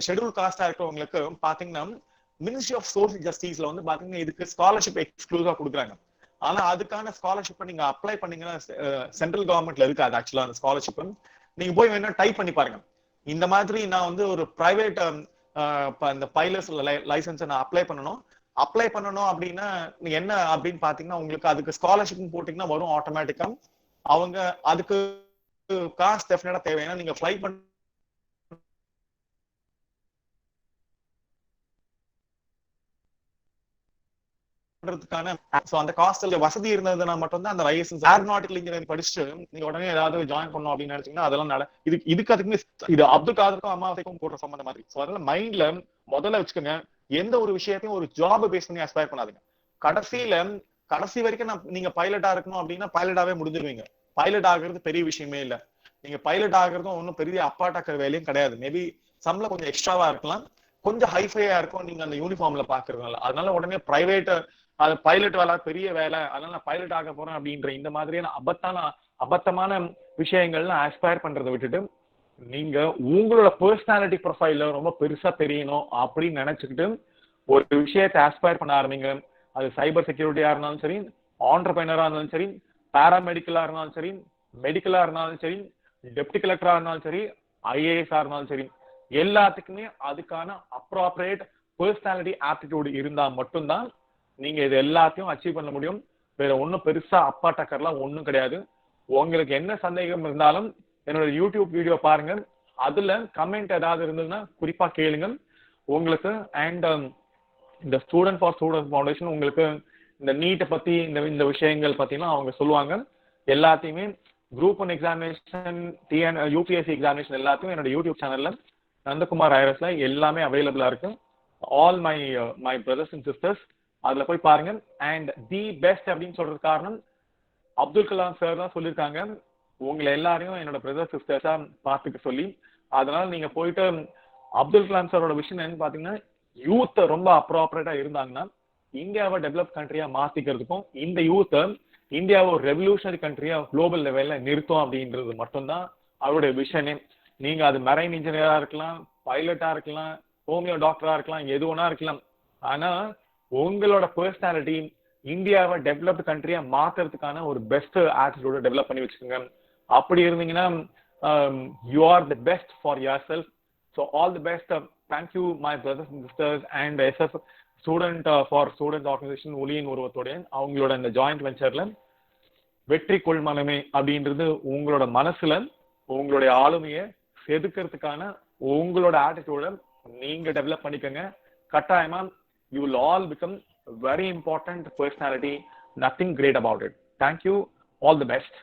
ஷெட்யூல் காஸ்டா இருக்கிறவங்களுக்கு பாத்தீங்கன்னா மினிஸ்ட்ரி ஆஃப் சோஷியல் ஜஸ்டிஸ்ல வந்து பாத்தீங்கன்னா இதுக்கு ஸ்காலர்ஷிப் எக்ஸ்க்ளூசிவா கொடுக்குறாங்க. ஆனா அதுக்கான ஸ்காலர்ஷிப் நீங்க அப்ளை பண்ணீங்கன்னா சென்ட்ரல் கவர்மெண்ட்ல இருக்காது. ஆக்சுவலா அந்த ஸ்காலர்ஷிப் நீங்க போய் வேணா டைப் பண்ணி பாருங்க. இந்த மாதிரி நான் வந்து ஒரு பிரைவேட் இந்த பைலட் லைசன்ஸ் நான் அப்ளை பண்ணணும் அப்படின்னா என்ன அப்படின்னு பாத்தீங்கன்னா உங்களுக்கு அதுக்கு ஸ்காலர்ஷிப் போட்டீங்கன்னா வரும் ஆட்டோமேட்டிக்கா. அவங்க அதுக்கு காசு டெஃபினட்டா தேவை. ஏன்னா நீங்க ஃபிளை பண்றதுக்கான அந்த காஸ்ட்ல வசதி இருந்ததுன்னா மட்டும்தான் அந்த லைசன்ஸ். ஏரோநாட்டிக்கல் இன்ஜினியரிங் படிச்சுட்டு நீங்க உடனே ஏதாவது ஜாயின் பண்ணணும் அப்படின்னு நினைச்சீங்கன்னா அதெல்லாம் இதுக்கு அதுக்குமே இது அப்துல் காதருக்கும் அமாவாசைக்கும் போடுற சம்பந்தம் மாதிரி. அதனால மைண்ட்ல முதல்ல வச்சுக்கோங்க, எந்த ஒரு விஷயத்தையும் ஒரு ஜாப் பேஸ் பண்ணி அஸ்பயர் பண்ணாதீங்க. கடைசி வரைக்கும் நீங்க பைலட்டா இருக்கணும் அப்படின்னா பைலட்டாவே முடிஞ்சிருவீங்க. பைலட் ஆகுறது பெரிய விஷயமே இல்ல. நீங்க பைலட் ஆகுறதும் ஒன்றும் பெரிய அப்பாட்டாக்கிற வேலையும் கிடையாது. மேபி சம்பளம் கொஞ்சம் எக்ஸ்ட்ராவா இருக்கலாம், கொஞ்சம் ஹைஃபையா இருக்கும் நீங்க அந்த யூனிஃபார்ம்ல பாக்குறதுனால. அதனால உடனே பிரைவேட் அது பைலட் வேலை பெரிய வேலை, அதனால நான் பைலட் ஆக போறேன் அப்படின்ற இந்த மாதிரியான அபத்தமான விஷயங்கள்லாம் ஆஸ்பயர் பண்றதை விட்டுட்டு, நீங்க உங்களோட பர்சனாலிட்டி ப்ரொஃபைல ரொம்ப பெருசா தெரியணும் அப்படின்னு நினைச்சுக்கிட்டு ஒரு விஷயத்தை ஆஸ்பயர் பண்ண ஆரம்பிங்க. அது சைபர் செக்யூரிட்டியா இருந்தாலும் சரி, ஆண்டர்பிரைனரா இருந்தாலும் சரி, பாராமெடிக்கலா இருந்தாலும் சரி, மெடிக்கலா இருந்தாலும் சரி, டெப்டி கலெக்டரா இருந்தாலும் சரி, ஐஏஎஸ்ஆ இருந்தாலும் சரி, எல்லாத்துக்குமே அதுக்கான அப்ராப்ரியேட் பர்சனாலிட்டி ஆப்டிடியூட் இருந்தா மட்டும்தான் நீங்க இது எல்லாத்தையும் அச்சீவ் பண்ண முடியும். வேற ஒன்னும் பெருசா அப்பா டக்கர்லாம் ஒன்னும் கிடையாது. உங்களுக்கு என்ன சந்தேகம் இருந்தாலும் என்னோட யூடியூப் வீடியோ பாருங்க, அதுல கமெண்ட் ஏதாவது இருந்ததுன்னா குறிப்பா கேளுங்க உங்களுக்கு. அண்ட் இந்த ஸ்டூடெண்ட் ஃபார் ஸ்டூடெண்ட் ஃபவுண்டேஷன் உங்களுக்கு இந்த நீட்டை பத்தி இந்த விஷயங்கள் பத்தினா அவங்க சொல்லுவாங்க. எல்லாத்தையுமே குரூப் 1 எக்ஸாமினேஷன், யூபிஎஸ்சி எக்ஸாமினேஷன் எல்லாத்தையும் என்னோட யூடியூப் சேனல்ல நந்தகுமார் ஐரஸ்ல எல்லாமே அவைலபிளா இருக்கு. All my brothers and sisters அதுல போய் பாருங்க. அண்ட் தி பெஸ்ட் அப்படின்னு சொல்றது காரணம் அப்துல் கலாம் சார் தான் சொல்லியிருக்காங்க உங்களை எல்லாரையும் என்னோட பிரதர் சிஸ்டர்ஸா பார்த்துக்க சொல்லி. அதனால நீங்க போயிட்டு அப்துல் கலாம் சாரோட விஷயம் என்னன்னு பாத்தீங்கன்னா, யூத் ரொம்ப அப்ராப்ரேட்டா இருந்தாங்கன்னா இந்தியாவை டெவலப் கண்ட்ரியா மாத்திக்கிறதுக்கும் இந்த யூத்தை இந்தியாவை ஒரு ரெவல்யூஷனரி கண்ட்ரியா குளோபல் லெவல்ல நிறுத்தும் அப்படின்றது மட்டும்தான் அவருடைய விஷனே. நீங்க அது மெரைன் இன்ஜினியரா இருக்கலாம், பைலட்டா இருக்கலாம், ஹோமியோ டாக்டரா இருக்கலாம், எது ஒன்னா இருக்கலாம். ஆனா உங்களோட பர்சனாலிட்டி இந்தியாவை டெவலப்டு கண்ட்ரியா மாத்துறதுக்கான ஒரு பெஸ்ட் ஆட்டிடியூட டெவலப் பண்ணி வச்சுக்கோங்க. அப்படி இருந்தீங்கன்னா you are the best for your self. So all the best. Thank you my brothers and sisters and SF student for student organisation ஒளியின் உருவத்தோட அவங்களோட இந்த ஜாயிண்ட் வெஞ்சர்ல வெற்றி கொள்மனமே அப்படின்றது உங்களோட மனசுல உங்களுடைய ஆளுமையை செதுக்கிறதுக்கான உங்களோட ஆட்டிடியூட நீங்க டெவலப் பண்ணிக்கோங்க. கட்டாயமா you will all become very important personality. Nothing great about it. Thank you. All the best.